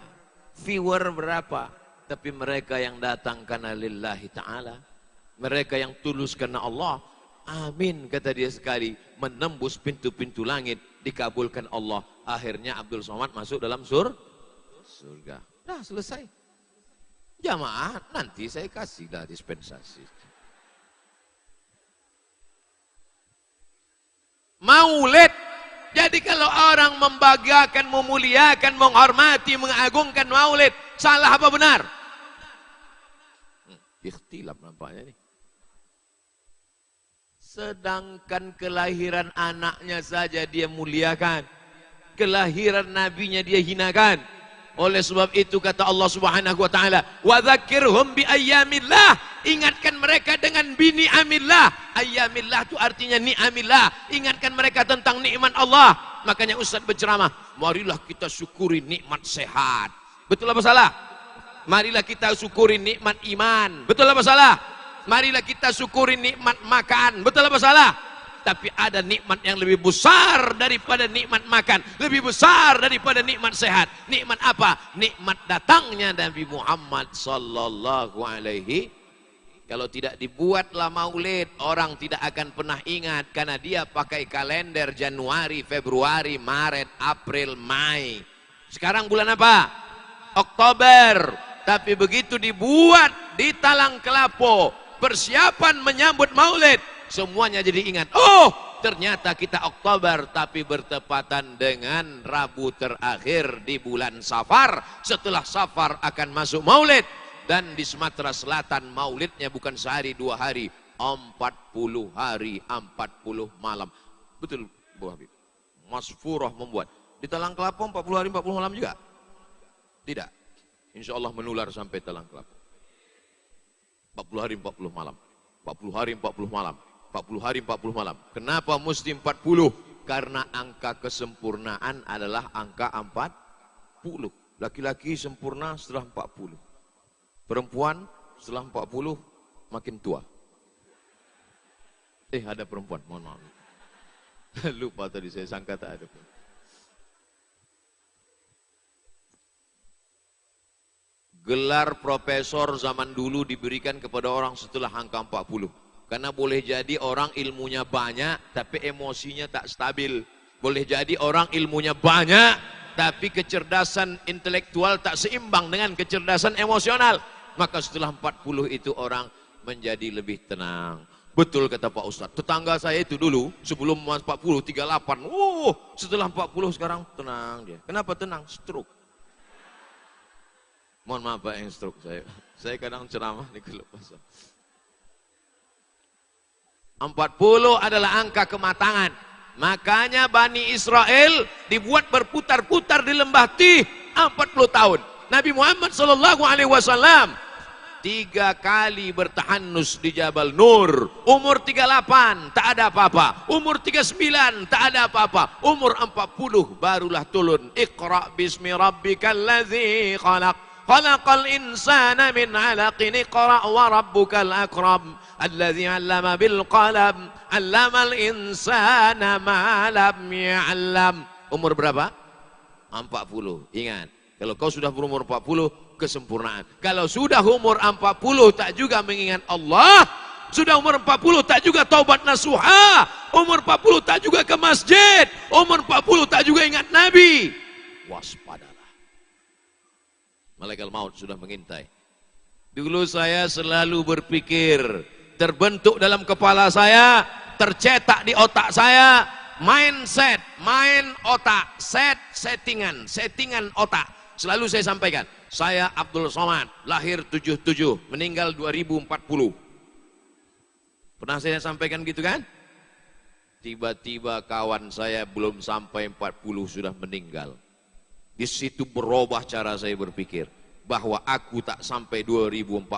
Speaker 3: viewer berapa. Tapi mereka yang datang karena lillahi ta'ala, mereka yang tulus karena Allah, amin kata dia sekali, menembus pintu-pintu langit, dikabulkan Allah. Akhirnya Abdul Somad masuk dalam surga. Nah, selesai. Jamaah nanti saya kasih dah dispensasi. Maulid. Jadi kalau orang membanggakan, memuliakan, menghormati, mengagungkan maulid, salah apa benar? Ikhtilaf nampaknya nih. Sedangkan kelahiran anaknya saja dia muliakan, kelahiran nabinya dia hinakan. Oleh sebab itu kata Allah Subhanahu wa taala, "Wa dzakirhum bi ayyamillah." Ingatkan mereka dengan bini amillah. Ayyamillah itu artinya ni'amillah. Ingatkan mereka tentang nikmat Allah. Makanya Ustaz berceramah, marilah kita syukuri nikmat sehat. Betul apa salah? Marilah kita syukuri nikmat iman. Betul apa salah? Marilah kita syukuri nikmat makan. Betul apa salah? tapi ada nikmat yang lebih besar daripada nikmat makan, lebih besar daripada nikmat sehat. Nikmat apa? Nikmat datangnya Nabi Muhammad sallallahu alaihi. Kalau tidak dibuatlah maulid, orang tidak akan pernah ingat karena dia pakai kalender Januari, Februari, Maret, April, Mei. Sekarang bulan apa? Oktober. Tapi begitu dibuat di Talang Kelapo, persiapan menyambut maulid, semuanya jadi ingat. Oh, ternyata kita Oktober, tapi bertepatan dengan Rabu terakhir di bulan Safar. Setelah Safar akan masuk maulid. Dan di Sumatera Selatan maulidnya bukan sehari 2 hari, 40 hari 40 malam. Betul Bu Habib. Mas Furah membuat. Di Talang Kelapo 40 hari 40 malam juga? Tidak. Insya Allah menular sampai Talang Kelapo. 40 hari 40 malam. 40 hari 40 malam. 40 hari 40 malam. Kenapa mesti 40? Karena angka kesempurnaan adalah angka 40. Laki-laki sempurna setelah 40. Perempuan setelah 40 makin tua. Ada perempuan, mohon maaf. Lupa tadi, saya sangka tak ada. Gelar profesor zaman dulu diberikan kepada orang setelah angka 40. Karena boleh jadi orang ilmunya banyak, tapi emosinya tak stabil. Boleh jadi orang ilmunya banyak, tapi kecerdasan intelektual tak seimbang dengan kecerdasan emosional. Maka setelah 40 itu orang menjadi lebih tenang. Betul kata Pak Ustadz. Tetangga saya itu dulu sebelum 40, 38. Setelah 40 sekarang tenang dia. Kenapa tenang? Stroke. Mohon maaf Pak yang stroke saya. Saya kadang ceramah di kelepasan. 40 adalah angka kematangan. Makanya Bani Israel dibuat berputar-putar di lembah Tih 40 tahun. Nabi Muhammad SAW 3 kali bertahanus di Jabal Nur. Umur 38 tak ada apa-apa. Umur 39 tak ada apa-apa. Umur 40 barulah turun. Iqra bismi rabbikal ladzi khalaq. Khalaqal insana min 'alaqin. Iqra wa rabbukal akram. Alladzi 'allama bil qalam. 'Allamal insana ma lam ya'lam. Umur berapa? 40. Ingat. Kalau kau sudah berumur 40, kesempurnaan. Kalau sudah umur 40 tak juga mengingat Allah, sudah umur 40 tak juga taubat nasuha, umur 40 tak juga ke masjid, umur 40 tak juga ingat Nabi, waspadalah. Malaikat maut sudah mengintai. Dulu saya selalu berpikir, terbentuk dalam kepala saya, tercetak di otak saya, mindset, main otak, settingan otak. Selalu saya sampaikan, saya Abdul Somad, lahir 77, meninggal 2040. Pernah saya sampaikan gitu kan? Tiba-tiba kawan saya belum sampai 40 sudah meninggal. Di situ berubah cara saya berpikir, bahwa aku tak sampai 2040,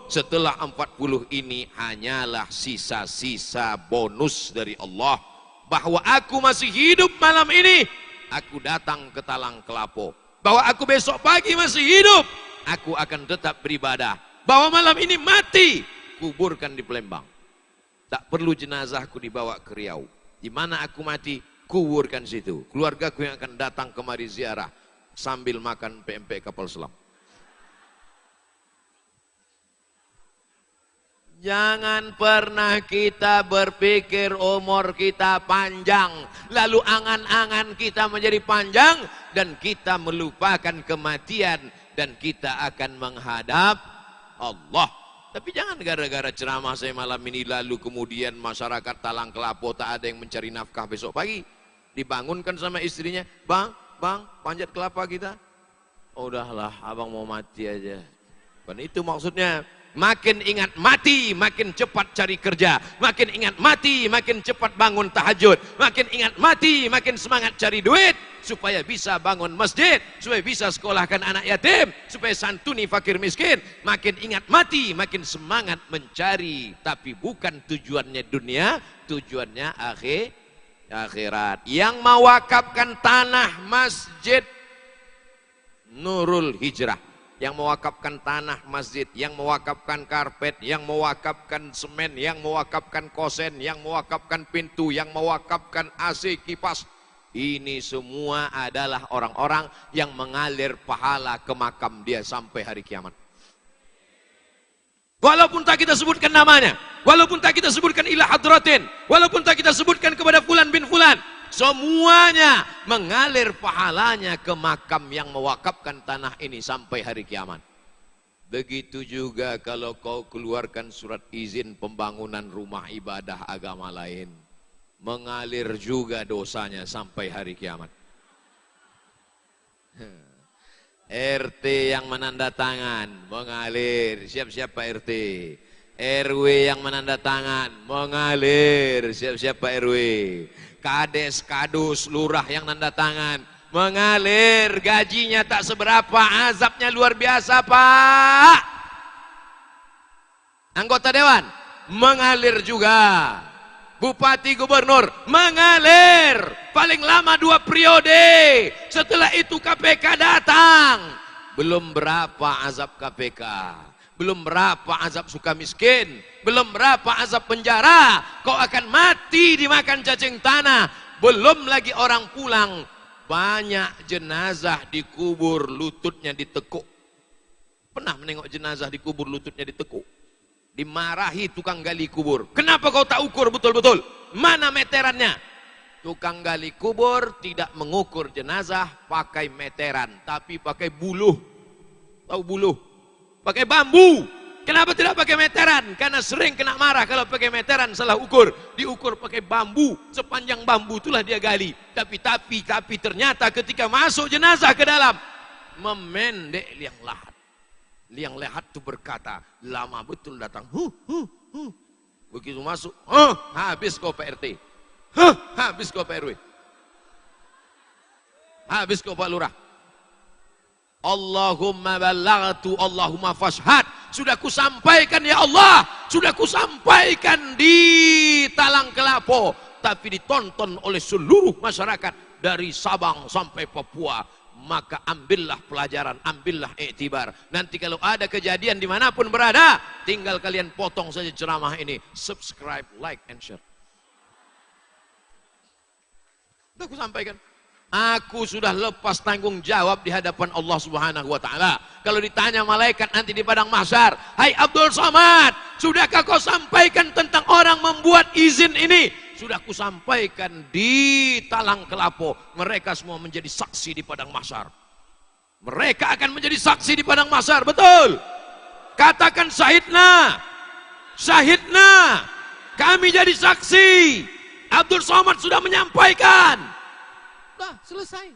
Speaker 3: setelah 40 ini hanyalah sisa-sisa bonus dari Allah. Bahwa aku masih hidup malam ini, aku datang ke Talang Kelapo. Bahwa aku besok pagi masih hidup, aku akan tetap beribadah. Bahwa malam ini mati, kuburkan di Palembang. Tak perlu jenazahku dibawa ke Riau. Di mana aku mati, kuburkan situ. Keluargaku yang akan datang kemari ziarah sambil makan PMP kapal selam. Jangan pernah kita berpikir umur kita panjang, lalu angan-angan kita menjadi panjang, dan kita melupakan kematian, dan kita akan menghadap Allah. Tapi jangan gara-gara ceramah saya malam ini, lalu kemudian masyarakat Talang Kelapo tak ada yang mencari nafkah besok pagi. Dibangunkan sama istrinya, bang, panjat kelapa kita. Oh, udahlah, abang mau mati aja. Bukan itu maksudnya. Makin ingat mati, makin cepat cari kerja. Makin ingat mati, makin cepat bangun tahajud. Makin ingat mati, makin semangat cari duit, supaya bisa bangun masjid, supaya bisa sekolahkan anak yatim, supaya santuni fakir miskin. Makin ingat mati, makin semangat mencari. Tapi bukan tujuannya dunia, tujuannya akhirat. Yang mewakafkan tanah masjid Nurul Hijrah, yang mewakafkan tanah masjid, yang mewakafkan karpet, yang mewakafkan semen, yang mewakafkan kosen, yang mewakafkan pintu, yang mewakafkan AC, kipas. Ini semua adalah orang-orang yang mengalir pahala ke makam dia sampai hari kiamat. Walaupun tak kita sebutkan namanya, walaupun tak kita sebutkan ila hadratin, walaupun tak kita sebutkan kepada fulan bin fulan, semuanya mengalir pahalanya ke makam yang mewakafkan tanah ini sampai hari kiamat. Begitu juga kalau kau keluarkan surat izin pembangunan rumah ibadah agama lain, mengalir juga dosanya sampai hari kiamat. RT yang menandatangan mengalir, siap-siap Pak RT. RW yang menandatangan mengalir, siap-siap Pak RW. Kades, kadus, lurah yang nanda tangan mengalir, gajinya tak seberapa, azabnya luar biasa Pak. Anggota dewan mengalir juga. Bupati, gubernur mengalir, paling lama 2 periode. Setelah itu KPK datang. Belum berapa azab KPK, belum berapa azab suka miskin, belum berapa azab penjara. Kau akan mati dimakan cacing tanah. Belum lagi orang pulang, banyak jenazah dikubur lututnya ditekuk. Pernah menengok jenazah dikubur lututnya ditekuk? Dimarahi tukang gali kubur. Kenapa kau tak ukur betul-betul? Mana meterannya? Tukang gali kubur tidak mengukur jenazah pakai meteran, tapi pakai buluh. Tahu buluh? Pakai bambu. Kenapa tidak pakai meteran? Karena sering kena marah kalau pakai meteran salah ukur. Diukur pakai bambu. Sepanjang bambu itulah dia gali. Tapi ternyata ketika masuk jenazah ke dalam, memendek liang lahat. Liang lahat itu berkata, lama betul datang. Begitu masuk, habis kau Pak RT. Habis kau Pak RW. Habis kau Pak Lurah. Allahumma balaghtu, Allahumma fashhad. Sudah kusampaikan ya Allah, sudah kusampaikan di Talang Kelapo, tapi ditonton oleh seluruh masyarakat dari Sabang sampai Papua. Maka ambillah pelajaran, ambillah iktibar. Nanti kalau ada kejadian dimanapun berada, tinggal kalian potong saja ceramah ini. Subscribe, like, and share. Sudah aku sampaikan. Aku sudah lepas tanggung jawab di hadapan Allah Subhanahu wa Ta'ala. Kalau ditanya malaikat nanti di padang mahsyar, hai Abdul Somad, sudahkah kau sampaikan tentang orang membuat izin ini? Sudah aku sampaikan di Talang Kelapo. Mereka semua menjadi saksi di padang mahsyar. Mereka akan menjadi saksi di padang mahsyar, betul? Katakan syahidna, syahidna, kami jadi saksi. Abdul Somad sudah menyampaikan. Dah, selesai.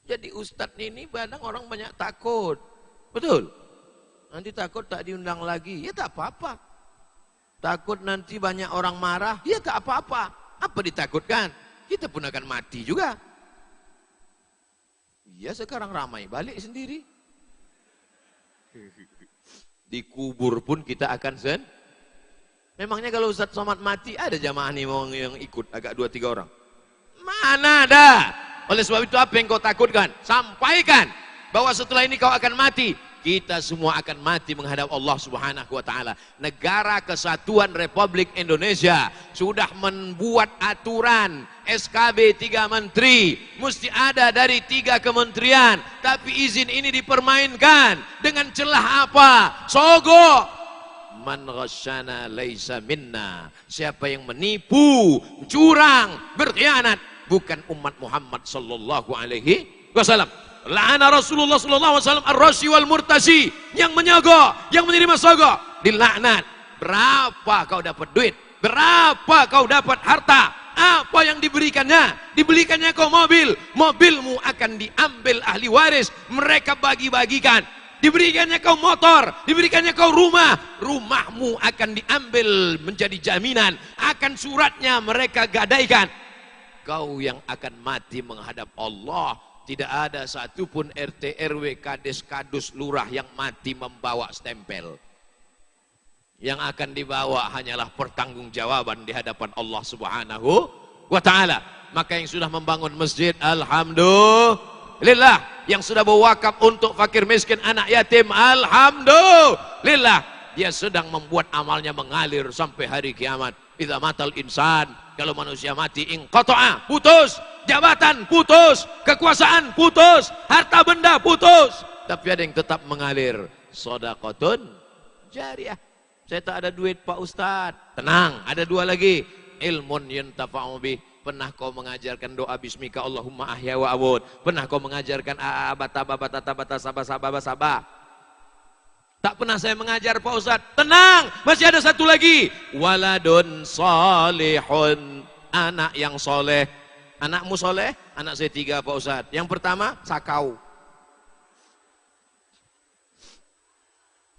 Speaker 3: Jadi ustadz ini kadang orang banyak takut. Betul? Nanti takut tak diundang lagi. Ya tak apa-apa. Takut nanti banyak orang marah. Ya tak apa-apa. Apa ditakutkan? Kita pun akan mati juga. Ya sekarang ramai balik sendiri. Dikubur pun kita akan Memangnya kalau Ustadz Somad mati ada jamaah nih yang ikut agak 2-3 orang? Mana ada? Oleh sebab itu apa yang kau takutkan? Sampaikan bahwa setelah ini kau akan mati. Kita semua akan mati menghadap Allah Subhanahu wa Ta'ala. Negara Kesatuan Republik Indonesia sudah membuat aturan SKB 3 menteri. Mesti ada dari 3 kementerian. Tapi izin ini dipermainkan. Dengan celah apa? Sogok. Man ghasyana laisa minna. Siapa yang menipu, curang, berkhianat, bukan umat Muhammad sallallahu alaihi wasallam. La'ana Rasulullah sallallahu alaihi wasallam ar-rashi wal murtashi, yang menyogok, yang menerima sogok, dilaknat. Berapa kau dapat duit? Berapa kau dapat harta? Apa yang diberikannya? Diberikannya kau mobil, mobilmu akan diambil ahli waris, mereka bagi-bagikan. Diberikannya kau motor, diberikannya kau rumah, rumahmu akan diambil menjadi jaminan, akan suratnya mereka gadaikan. Kau yang akan mati menghadap Allah, tidak ada satupun RT, RW, Kades, Kadus, Lurah yang mati membawa stempel. Yang akan dibawa hanyalah pertanggungjawaban di hadapan Allah Subhanahu wa Ta'ala. Maka yang sudah membangun masjid, alhamdulillah. yang sudah berwakaf untuk fakir miskin, anak yatim, alhamdulillah, dia sedang membuat amalnya mengalir sampai hari kiamat. Idza matal insan, kalau manusia mati, inqata'a, putus, jabatan putus, kekuasaan putus, harta benda putus, tapi ada yang tetap mengalir, shadaqatun jariyah. Saya tak ada duit Pak Ustadz. Tenang, ada dua lagi, ilmun yuntafa'u bih. Pernah kau mengajarkan doa bismika Allahumma ahya wa amut? Pernah kau mengajarkan bata sabah? Tak pernah saya mengajar Pak Ustadz. Tenang, masih ada satu lagi. Waladun salihun, anak yang soleh. Anakmu soleh? Anak saya 3 Pak Ustadz. Yang pertama, sakau.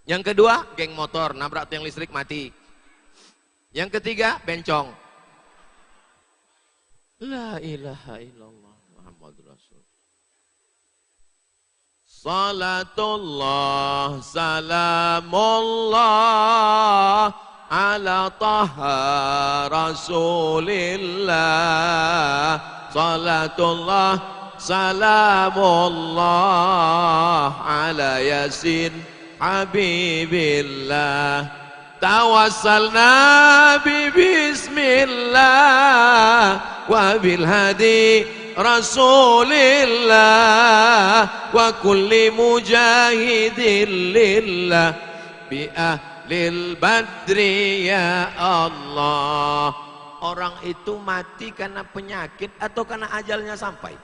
Speaker 3: Yang kedua, geng motor, nabrak tiang listrik mati. Yang ketiga, bencong. La ilaha illallah Muhammad Rasul. Salatullah salamullah ala taha rasulillah. Salatullah salamullah ala yasin habibillah. Tawassalna bi bismillah wa bil hadi rasulillah wa kulli mujahidin lillah bi ahlil badri ya Allah. Orang itu mati karena penyakit atau karena ajalnya sampai?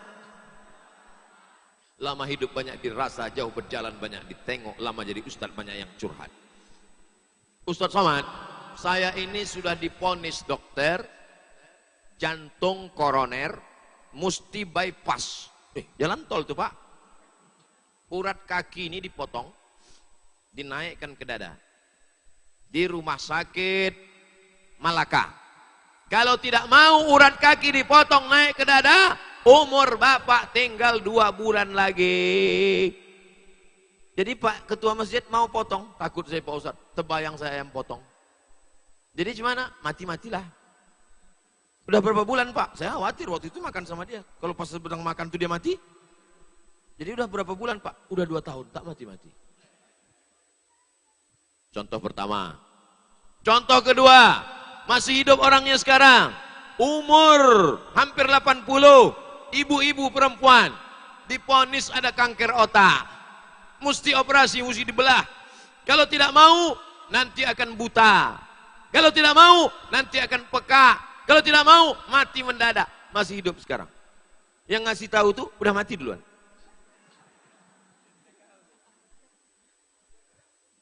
Speaker 3: Lama hidup banyak dirasa, jauh berjalan banyak ditengok, lama jadi ustadz banyak yang curhat. Ustadz Somad, saya ini sudah diponis dokter jantung koroner, mesti bypass. Jalan tol tuh Pak. Urat kaki ini dipotong, dinaikkan ke dada. Di rumah sakit Malaka. Kalau tidak mau urat kaki dipotong naik ke dada, umur Bapak tinggal 2 bulan lagi. Jadi Pak Ketua Masjid mau potong, takut saya Pak Ustadz, terbayang saya yang potong. Jadi gimana? Mati-matilah. Udah berapa bulan Pak? Saya khawatir waktu itu makan sama dia. Kalau pas sedang makan tuh dia mati. Jadi udah berapa bulan Pak? Udah 2 tahun, tak mati-mati. Contoh pertama. Contoh kedua, masih hidup orangnya sekarang. Umur hampir 80, ibu-ibu perempuan. Diponis ada kanker otak. Mesti operasi, mesti dibelah. Kalau tidak mau, nanti akan buta. Kalau tidak mau, nanti akan peka. Kalau tidak mau, mati mendadak. Masih hidup sekarang. Yang ngasih tahu tuh udah mati duluan.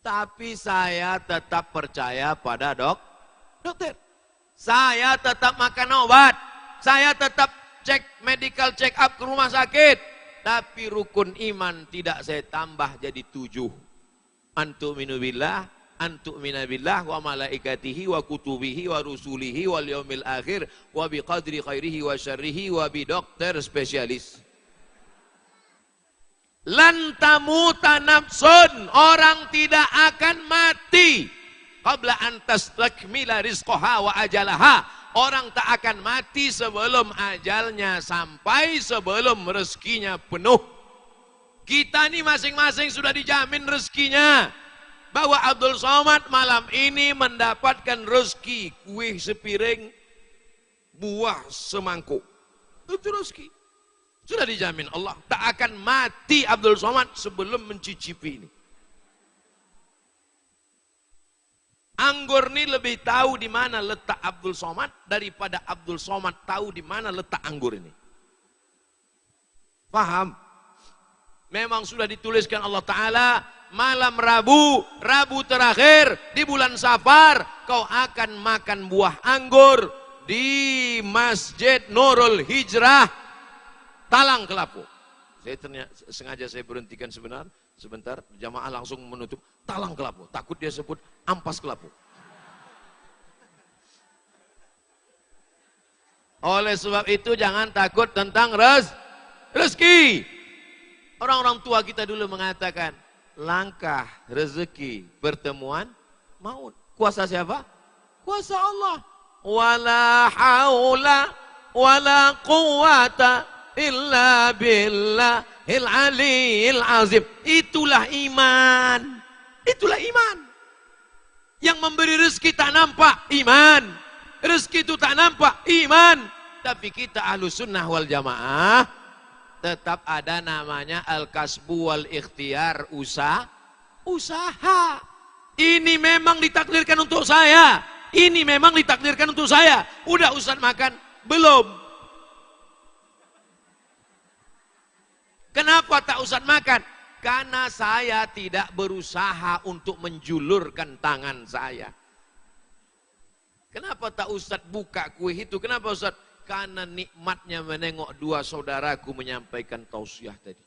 Speaker 3: Tapi saya tetap percaya pada dokter. Saya tetap makan obat. Saya tetap cek medical check up ke rumah sakit. Tapi rukun iman tidak saya tambah jadi 7. Antu'minu billah, antu'mina billah wa malaikatihi wa kutubihi wa rusulihi wal yaumil akhir wa biqadri khairihi wa syarrihi wa bi dokter spesialis. Lan tamuta nafsun, orang tidak akan mati qabla an tastakmila rizqaha wa ajalaha. Orang tak akan mati sebelum ajalnya sampai, sebelum rezekinya penuh. Kita ini masing-masing sudah dijamin rezekinya. Bahwa Abdul Somad malam ini mendapatkan rezeki kue sepiring, buah semangkuk. Itu rezeki. Sudah dijamin Allah. Tak akan mati Abdul Somad sebelum mencicipi ini. Anggur ini lebih tahu di mana letak Abdul Somad daripada Abdul Somad tahu di mana letak anggur ini. Paham? Memang sudah dituliskan Allah Ta'ala, malam Rabu terakhir di bulan Safar, kau akan makan buah anggur di Masjid Nurul Hijrah, Talang Kelapu. Sengaja saya berhentikan sebentar, jamaah langsung menutup Talang Kelapu, takut dia sebut Ampas Kelapu. Oleh sebab itu jangan takut tentang rezeki. Orang-orang tua kita dulu mengatakan, langkah rezeki pertemuan maut. Kuasa siapa? Kuasa Allah. Wala haula wala quwata illa billah aliyil azim. Itulah iman. Itulah iman. Yang memberi rezeki tak nampak, iman. Rezeki itu tak nampak, iman. Tapi kita ahlu sunnah wal jamaah, tetap ada namanya al-kasbu wal ikhtiar, usaha. Ini memang ditakdirkan untuk saya. Ini memang ditakdirkan untuk saya. Udah Ustaz makan? Belum. Kenapa tak Ustaz makan? Karena saya tidak berusaha untuk menjulurkan tangan saya. Kenapa tak Ustaz buka kue itu? Kenapa Ustaz? Karena nikmatnya menengok dua saudaraku menyampaikan tausiah tadi.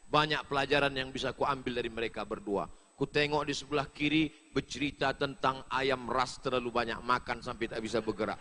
Speaker 3: Banyak pelajaran yang bisa ku ambil dari mereka berdua. Ku tengok di sebelah kiri bercerita tentang ayam ras terlalu banyak makan sampai tak bisa bergerak.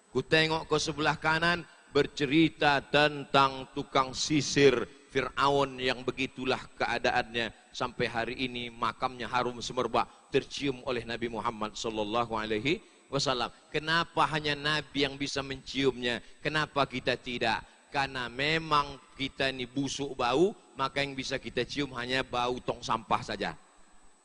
Speaker 3: Ku tengok ke sebelah kanan bercerita tentang tukang sisir Fir'aun yang begitulah keadaannya sampai hari ini makamnya harum semerbak tercium oleh Nabi Muhammad sallallahu alaihi wasallam. Kenapa hanya Nabi yang bisa menciumnya? Kenapa kita tidak? Karena memang kita ini busuk bau, maka yang bisa kita cium hanya bau tong sampah saja.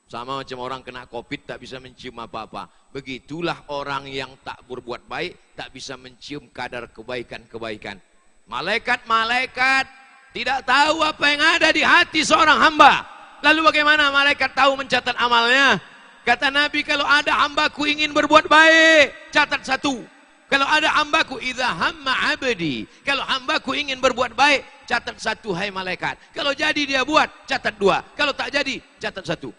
Speaker 3: Sama macam orang kena COVID tak bisa mencium apa-apa. Begitulah orang yang tak berbuat baik, tak bisa mencium kadar kebaikan-kebaikan. Malaikat-malaikat tidak tahu apa yang ada di hati seorang hamba. Lalu bagaimana malaikat tahu mencatat amalnya? Kata Nabi, kalau ada hambaku ingin berbuat baik, catat satu. Kalau ada hambaku, idza hamma abdi, kalau hambaku ingin berbuat baik, catat satu, hai malaikat. Kalau jadi dia buat, catat dua. Kalau tak jadi, catat satu.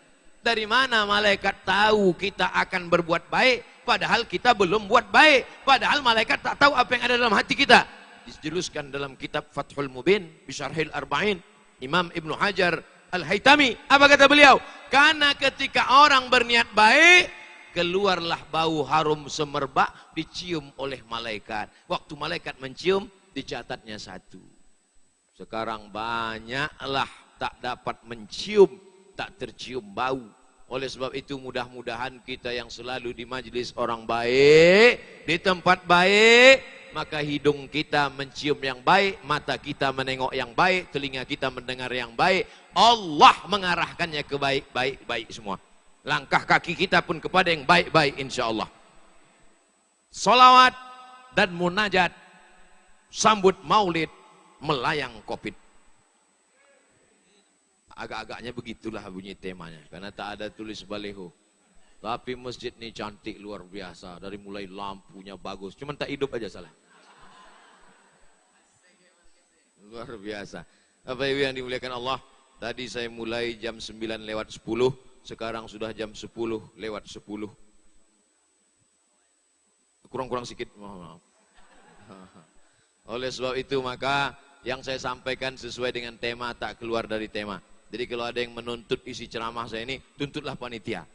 Speaker 3: Dari mana malaikat tahu kita akan berbuat baik, padahal kita belum buat baik. Padahal malaikat tak tahu apa yang ada dalam hati kita. Dijelaskan dalam kitab Fathul Mubin, Bisyarhil Arba'in, Imam Ibnu Hajar Al-Haytami. Apa kata beliau? Karena ketika orang berniat baik, keluarlah bau harum semerbak dicium oleh malaikat. Waktu malaikat mencium, dicatatnya satu. Sekarang banyaklah tak dapat mencium, tak tercium bau. Oleh sebab itu mudah-mudahan kita yang selalu di majlis orang baik, di tempat baik, maka hidung kita mencium yang baik, mata kita menengok yang baik, telinga kita mendengar yang baik. Allah mengarahkannya ke baik-baik semua. Langkah kaki kita pun kepada yang baik-baik insya-Allah. Salawat dan munajat, sambut maulid, melayang COVID. Agak-agaknya begitulah bunyi temanya, karena tak ada tulis baleho. Tapi masjid ini cantik luar biasa, dari mulai lampunya bagus, cuman tak hidup aja salah. Luar biasa. Bapak Ibu yang dimuliakan Allah, tadi saya mulai jam 9:10, sekarang sudah jam 10:10. Kurang-kurang sedikit, maaf. Oleh sebab itu maka yang saya sampaikan sesuai dengan tema, tak keluar dari tema. Jadi kalau ada yang menuntut isi ceramah saya ini, tuntutlah panitia.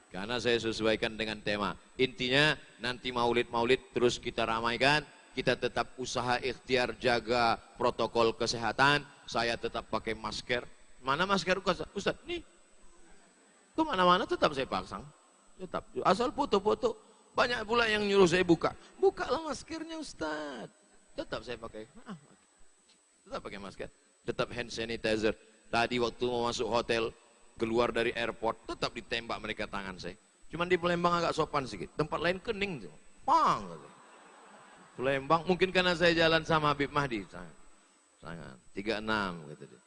Speaker 3: Karena saya sesuaikan dengan tema. Intinya nanti maulid-maulid terus kita ramaikan. Kita tetap usaha ikhtiar jaga protokol kesehatan. Saya tetap pakai masker. Mana masker Ustaz? Nih. Kemana-mana tetap saya pasang. Tetap. Asal foto-foto. Banyak pula yang nyuruh saya buka. Bukalah maskernya Ustaz. Tetap saya pakai. Tetap pakai masker. Tetap hand sanitizer. Tadi waktu mau masuk hotel, keluar dari airport, tetap ditembak mereka tangan saya. Cuman di Palembang agak sopan sedikit. Tempat lain kening. Pang. Palembang, mungkin karena saya jalan sama Habib Mahdi. Sangat. 36 gitu dia.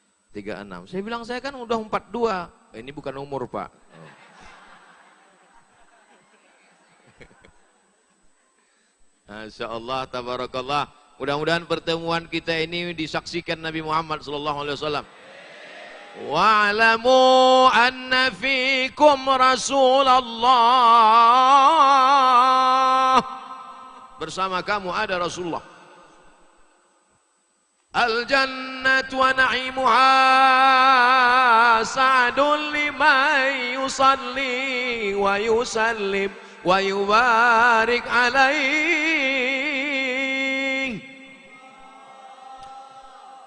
Speaker 3: 36. Saya bilang saya kan udah 42. Ini bukan umur Pak. Oh. Masya Allah, tabarakallah. Mudah-mudahan pertemuan kita ini disaksikan Nabi Muhammad SAW. Wa'lamu anna fikum Rasulullah. Bersama kamu ada Rasulullah. Al-jannatu wa na'imuha sa'adun liman yusalli wa yusallim wa yubarik alaih.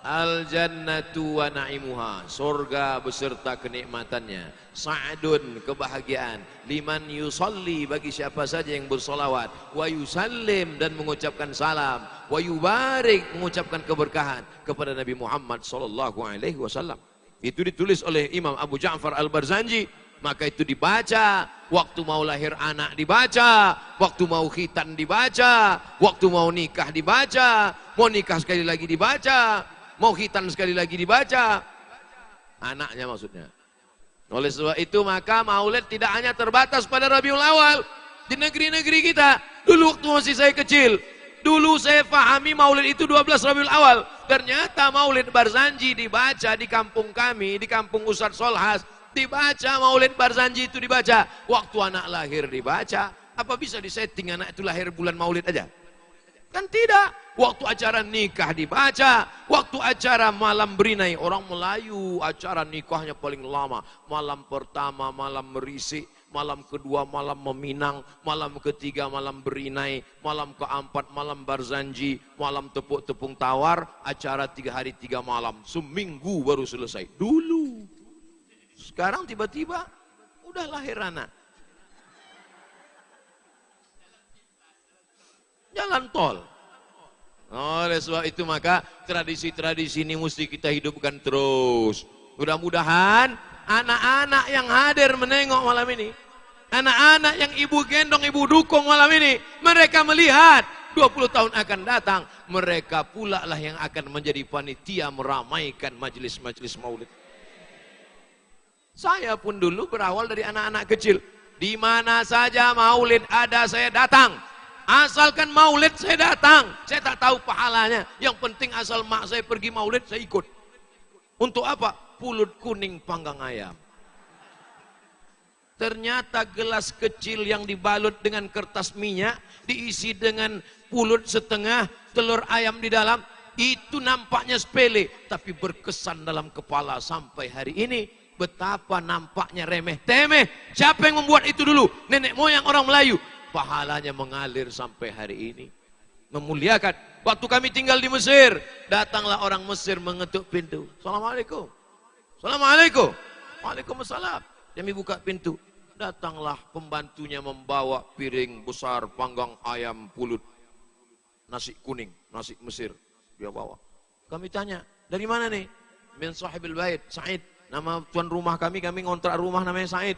Speaker 3: Al jannatu wa na'imuha, surga beserta kenikmatannya. Sa'dun, kebahagiaan. Liman yusalli, bagi siapa saja yang bersolawat. Wa yusallim, dan mengucapkan salam. Wa yubarik, mengucapkan keberkahan kepada Nabi Muhammad sallallahu alaihi wasallam. Itu ditulis oleh Imam Abu Ja'far Al-Barzanji. Maka itu dibaca, waktu mau lahir anak dibaca, waktu mau khitan dibaca, waktu mau nikah dibaca, mau nikah sekali lagi dibaca, mau khitan sekali lagi dibaca, anaknya maksudnya. Oleh sebab itu maka maulid tidak hanya terbatas pada Rabiul Awal. Di negeri-negeri kita, dulu waktu masih saya kecil, dulu saya pahami maulid itu 12 Rabiul Awal. Ternyata maulid Barzanji dibaca di kampung kami, di kampung Ustadz Solhas, dibaca maulid Barzanji itu dibaca. Waktu anak lahir dibaca. Apa bisa disetting anak itu lahir bulan maulid aja? Kan tidak. Waktu acara nikah dibaca. Waktu acara malam berinai. Orang Melayu acara nikahnya paling lama. Malam pertama malam merisik. Malam kedua malam meminang. Malam ketiga malam berinai. Malam keempat malam Barzanji. Malam tepuk-tepung tawar. Acara 3 hari 3 malam. Seminggu baru selesai. Dulu. Sekarang tiba-tiba udah lahir anak. Jalan tol. Oleh sebab itu maka tradisi-tradisi ini mesti kita hidupkan terus. Mudah-mudahan anak-anak yang hadir menengok malam ini, anak-anak yang ibu gendong, ibu dukung malam ini, mereka melihat 20 tahun akan datang, mereka pula lah yang akan menjadi panitia meramaikan majelis-majelis maulid. Saya pun dulu berawal dari anak-anak kecil. Di mana saja maulid ada saya datang. Asalkan maulid saya datang. Saya tak tahu pahalanya. Yang penting asal mak saya pergi maulid saya ikut. Untuk apa? Pulut kuning panggang ayam. Ternyata gelas kecil yang dibalut dengan kertas minyak, diisi dengan pulut setengah, telur ayam di dalam. Itu nampaknya sepele, tapi berkesan dalam kepala sampai hari ini. Betapa nampaknya remeh-temeh. Siapa yang membuat itu dulu? Nenek moyang orang Melayu. Pahalanya mengalir sampai hari ini. Memuliakan. Waktu kami tinggal di Mesir, datanglah orang Mesir mengetuk pintu. Assalamualaikum. Assalamualaikum. Waalaikumsalam. Kami buka pintu. Datanglah pembantunya membawa piring besar panggang ayam pulut. Nasi kuning, nasi Mesir. Dia bawa. Kami tanya, dari mana nih? Min sahibil bait, Said. Nama tuan rumah kami ngontrak rumah namanya Said.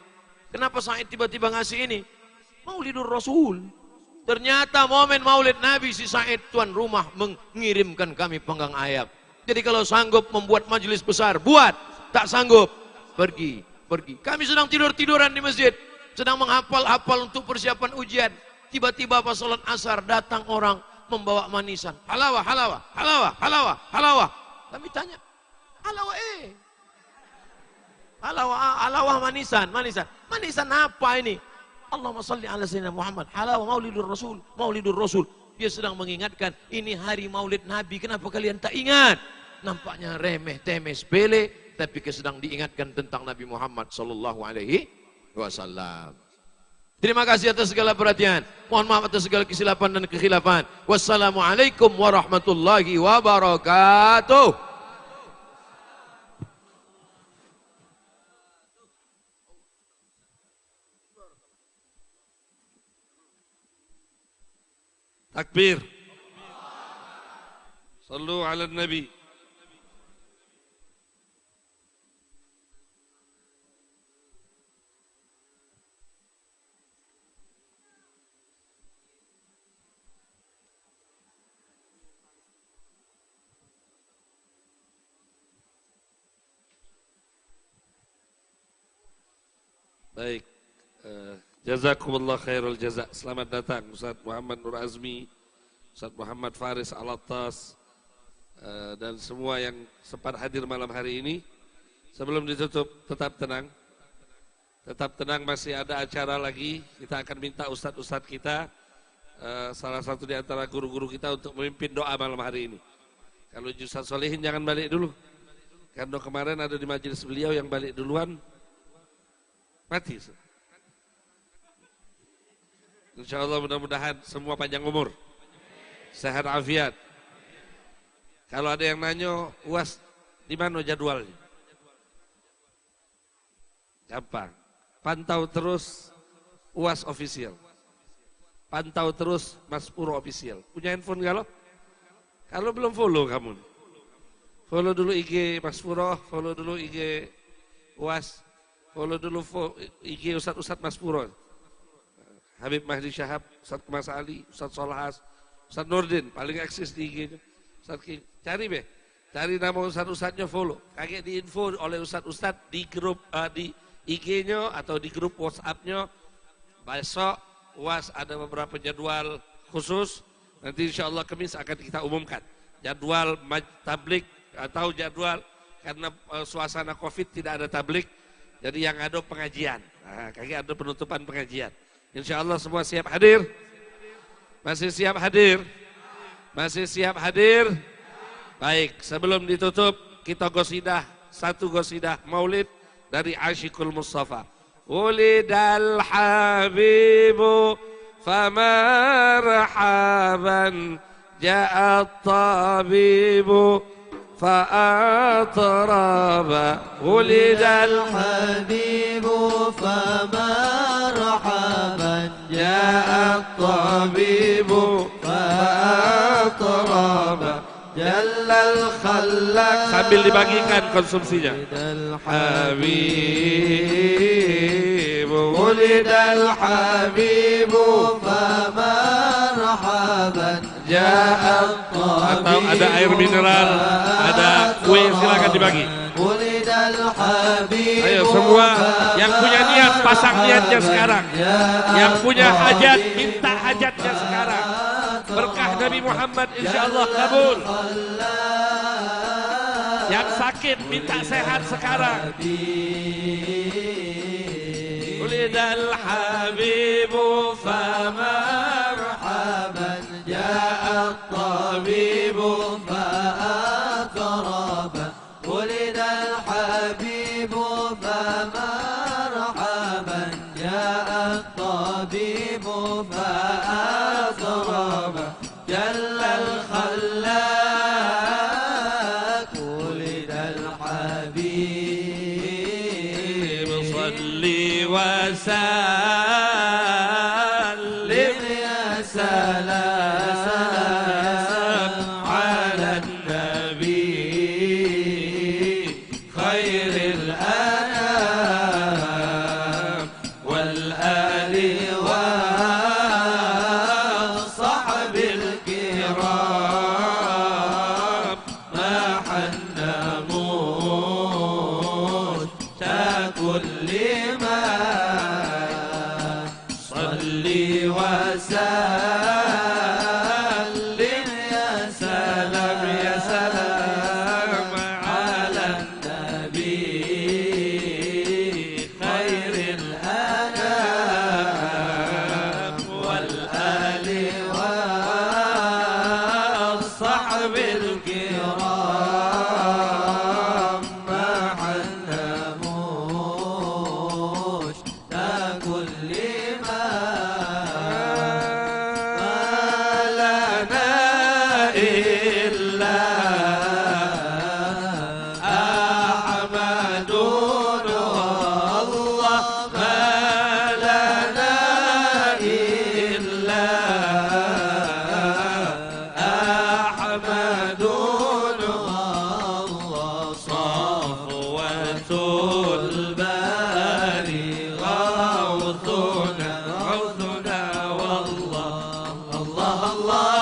Speaker 3: Kenapa Said tiba-tiba ngasih ini? Maulidur Rasul. Ternyata momen maulid Nabi si Said tuan rumah mengirimkan kami panggang ayam. Jadi kalau sanggup membuat majelis besar, buat. Tak sanggup, pergi. Kami sedang tidur-tiduran di masjid. Sedang menghafal-hafal untuk persiapan ujian. Tiba-tiba pas salat asar datang orang membawa manisan. Halawah. Kami tanya, halawah halawah manisan apa ini? Allahumma salli ala sayyidina Muhammad. Halawah maulidur Rasul. Dia sedang mengingatkan, ini hari maulid Nabi, kenapa kalian tak ingat? Nampaknya remeh temeh sepele, tapi sedang diingatkan tentang Nabi Muhammad sallallahu alaihi wasallam. Terima kasih atas segala perhatian. Mohon maaf atas segala kesilapan dan kekhilafan. Wassalamualaikum warahmatullahi wabarakatuh.
Speaker 2: Takbir. Sallu ala Nabi. Baik. Jazakumullah khairul jaza. Selamat datang Ustaz Muhammad Nur Azmi, Ustaz Muhammad Faris Alatas, dan semua yang sempat hadir malam hari ini. Sebelum ditutup, tetap tenang. Tetap tenang, masih ada acara lagi. Kita akan minta ustadz-ustadz kita, salah satu di antara guru-guru kita untuk memimpin doa malam hari ini. Kalau Ustadz Solihin jangan balik dulu. Karena kemarin ada di majelis beliau yang balik duluan, mati. Insya Allah mudah-mudahan semua panjang umur, sehat afiat. Kalau ada yang nanya, UAS di mana jadwalnya? Gampang. Pantau terus UAS official. Pantau terus Mas Puro official. Punya handphone gak lo? Kalau belum follow kamu. Follow dulu IG Mas Puro, follow dulu IG UAS, follow dulu IG Ustadz Mas Puro. Habib Mahdi Syahab, Ustadz Kemas Ali, Ustadz Solhas, Ustadz Nurdin, paling eksis di IG-nya. Ustadz King, cari be, cari nama Ustadz-Ustadznya follow. Kayak diinfo oleh Ustadz-Ustadz di grup, di IG-nya atau di grup WhatsApp-nya. Besok UAS ada beberapa jadwal khusus. Nanti insya Allah Kamis akan kita umumkan. Jadwal tablik atau jadwal karena suasana COVID tidak ada tablik. Jadi yang ada pengajian. Nah, kayak ada penutupan pengajian. Insya Allah semua siap hadir? Masih siap hadir? Masih siap hadir? Baik, sebelum ditutup kita gosidah, satu gosidah maulid dari Asyikul Mustafa. Ulidal Habibu famarhaban ja'at tabibu fa'atraba. Ulidal
Speaker 1: Habibu famarhaban
Speaker 2: ja'at tabibu fa'atraba. Jalal khallak. Sambil dibagikan konsumsinya. Habibu ulidal habibu
Speaker 1: famarhaban
Speaker 2: ja'at tabibu. Atau ada air mineral, ada kue, silakan dibagi.
Speaker 1: Ulidal habibu.
Speaker 2: Ayo semua yang punya niat pasang niatnya sekarang. Yang punya hajat minta hajatnya sekarang. Berkah Nabi Muhammad insyaallah kabul. Yang sakit minta sehat sekarang. Ulidal habibu famarhaban ja'at tabibu fa'atraba. Ulidal habibu famarhaban ja'at tabibu fa'atraba. Jalal khallak. Ulidal habib salli wa sallim ya salam ala nabi khairil anam wal ali wa sahbil kiram ma hannamun takul lima salli wa sallim ya salam ala nabi khairil anam wal ali wa sahbil kiram ma hannamush takul lima lana illa ahmadun Allah ma lana illa ahmadun Allah safwatul bari ghawthuna wallah Allah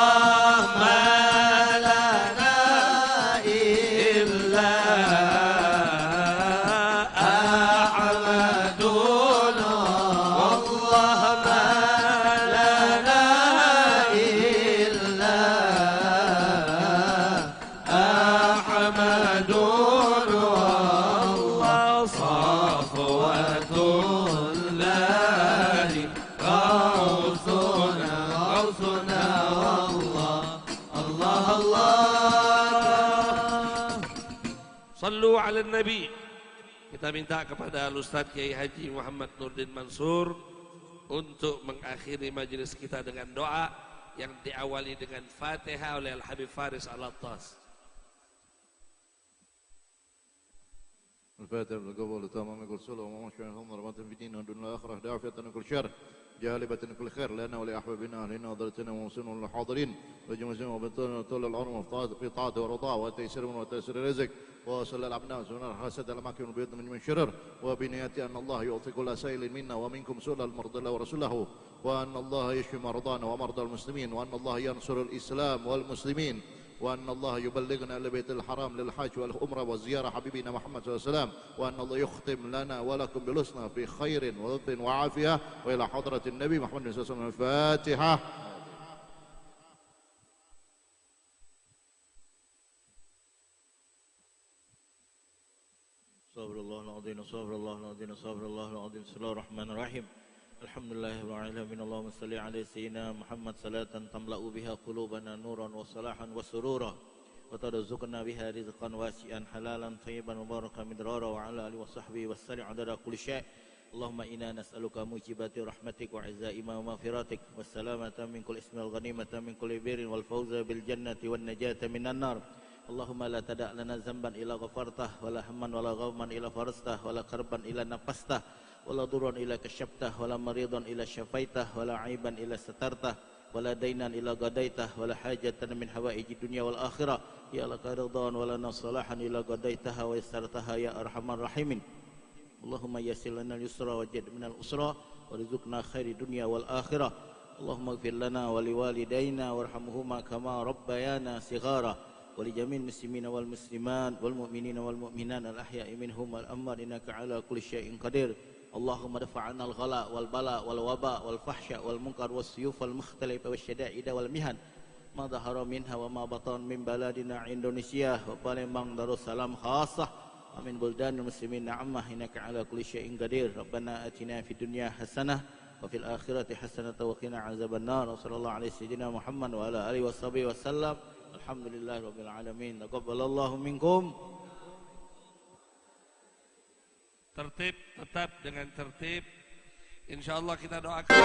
Speaker 2: Allah ma lana illa ahmadun Allah ma lana illa ahmadun Allah safwatul bari ghawthuna wallah Allah Allah. Sallu ala nabi. Kita minta kepada Ustadz Kiai Haji Muhammad Nurdin Mansur untuk mengakhiri majelis kita dengan doa yang diawali dengan Fatihah oleh Al-Habib Faris Al-Attas.
Speaker 4: الفاتحة للقبول تمام كل صلة ومشفعهم رحمة في دين ودنيا الآخرة دافعة كل شر جالبة كل خير لنا ولأحبابنا أهلنا وذرتنا ومسلمين والحاضرين وجمسين وبنتنا طول العمر في طاعة ورضاء وتيسير وتيسير الرزق وصلى الأبناء وسنة الحسد الأماكن والبيوت من شرر وبنيات أن الله يعطي كل سائل منا ومنكم سؤال المرضى الله ورسوله وأن الله يشفي مرضانا ومرضى المسلمين وأن الله ينصر الإسلام والمسلمين وأن الله يبلغنا لبيت الحرام للحج والعمرة والزيارة حبيبنا محمد صلى الله عليه وسلم وأن الله يختم لنا ولكم بالحسنى في خير ولطف وعافية وإلى حضرة النبي محمد صلى الله عليه وسلم الفاتحة.
Speaker 5: صبر الله العظيم صبر الله العظيم صبر الله العظيم بسم الله الرحمن الرحيم الحمد لله رب العالمين اللهم صل على سيدنا محمد صلاة تملأ بها قلوبنا نورا وصلاحا وسرورا وترزقنا بها رزقا واسعا حلالا طيبا مباركا مدرارا وعلى آله وصحبه وسلم عدد كل شيء اللهم إنا نسألك موجبات رحمتك وعزائم ومغفرتك والسلامة من كل اسم والغنيمة من كل بر والفوز بالجنة والنجاة من النار اللهم لا تدع لنا ذنبا إلا غفرته ولا هما ولا غما إلا فرجته ولا كربا إلا نفسته ولا ضرا إلا كشفته ولا مريضا إلا شفيته ولا عيبا إلا سترته ولا دينا إلا قضيته ولا حاجة من حوائج الدنيا والآخرة يا لك رضا ولا صلاحا إلا قضيتها ويسرتها يا أرحم الراحمين اللهم يسر لنا اليسر وجد من الأسرى ورزقنا خير الدنيا والآخرة اللهم اغفر لنا ولوالدينا وارحمهما كما ربيانا صغارا ولجميع المسلمين والمسلمات والمؤمنين والمؤمنات الأحياء منهم والأموات إنك على كل شيء قدير اللهم ادفع عنا الغلاء والبلاء والوباء والفحشاء والمنكر والسيوف المختلفة والشدائد والمحن ما ظهر منها وما بطن من بلدنا إندونيسيا وبالembang Darussalam خاصة ومن بلدان المسلمين عامة إنك على كل شيء قدير ربنا آتنا في الدنيا حسنة وفي الآخرة حسنة وقنا عذاب النار وصلى الله على سيدنا محمد وعلى آله وصحبه وسلم الحمد لله رب العالمين تقبل الله منكم.
Speaker 2: Tertib, tetap dengan tertib. Insya Allah kita doakan.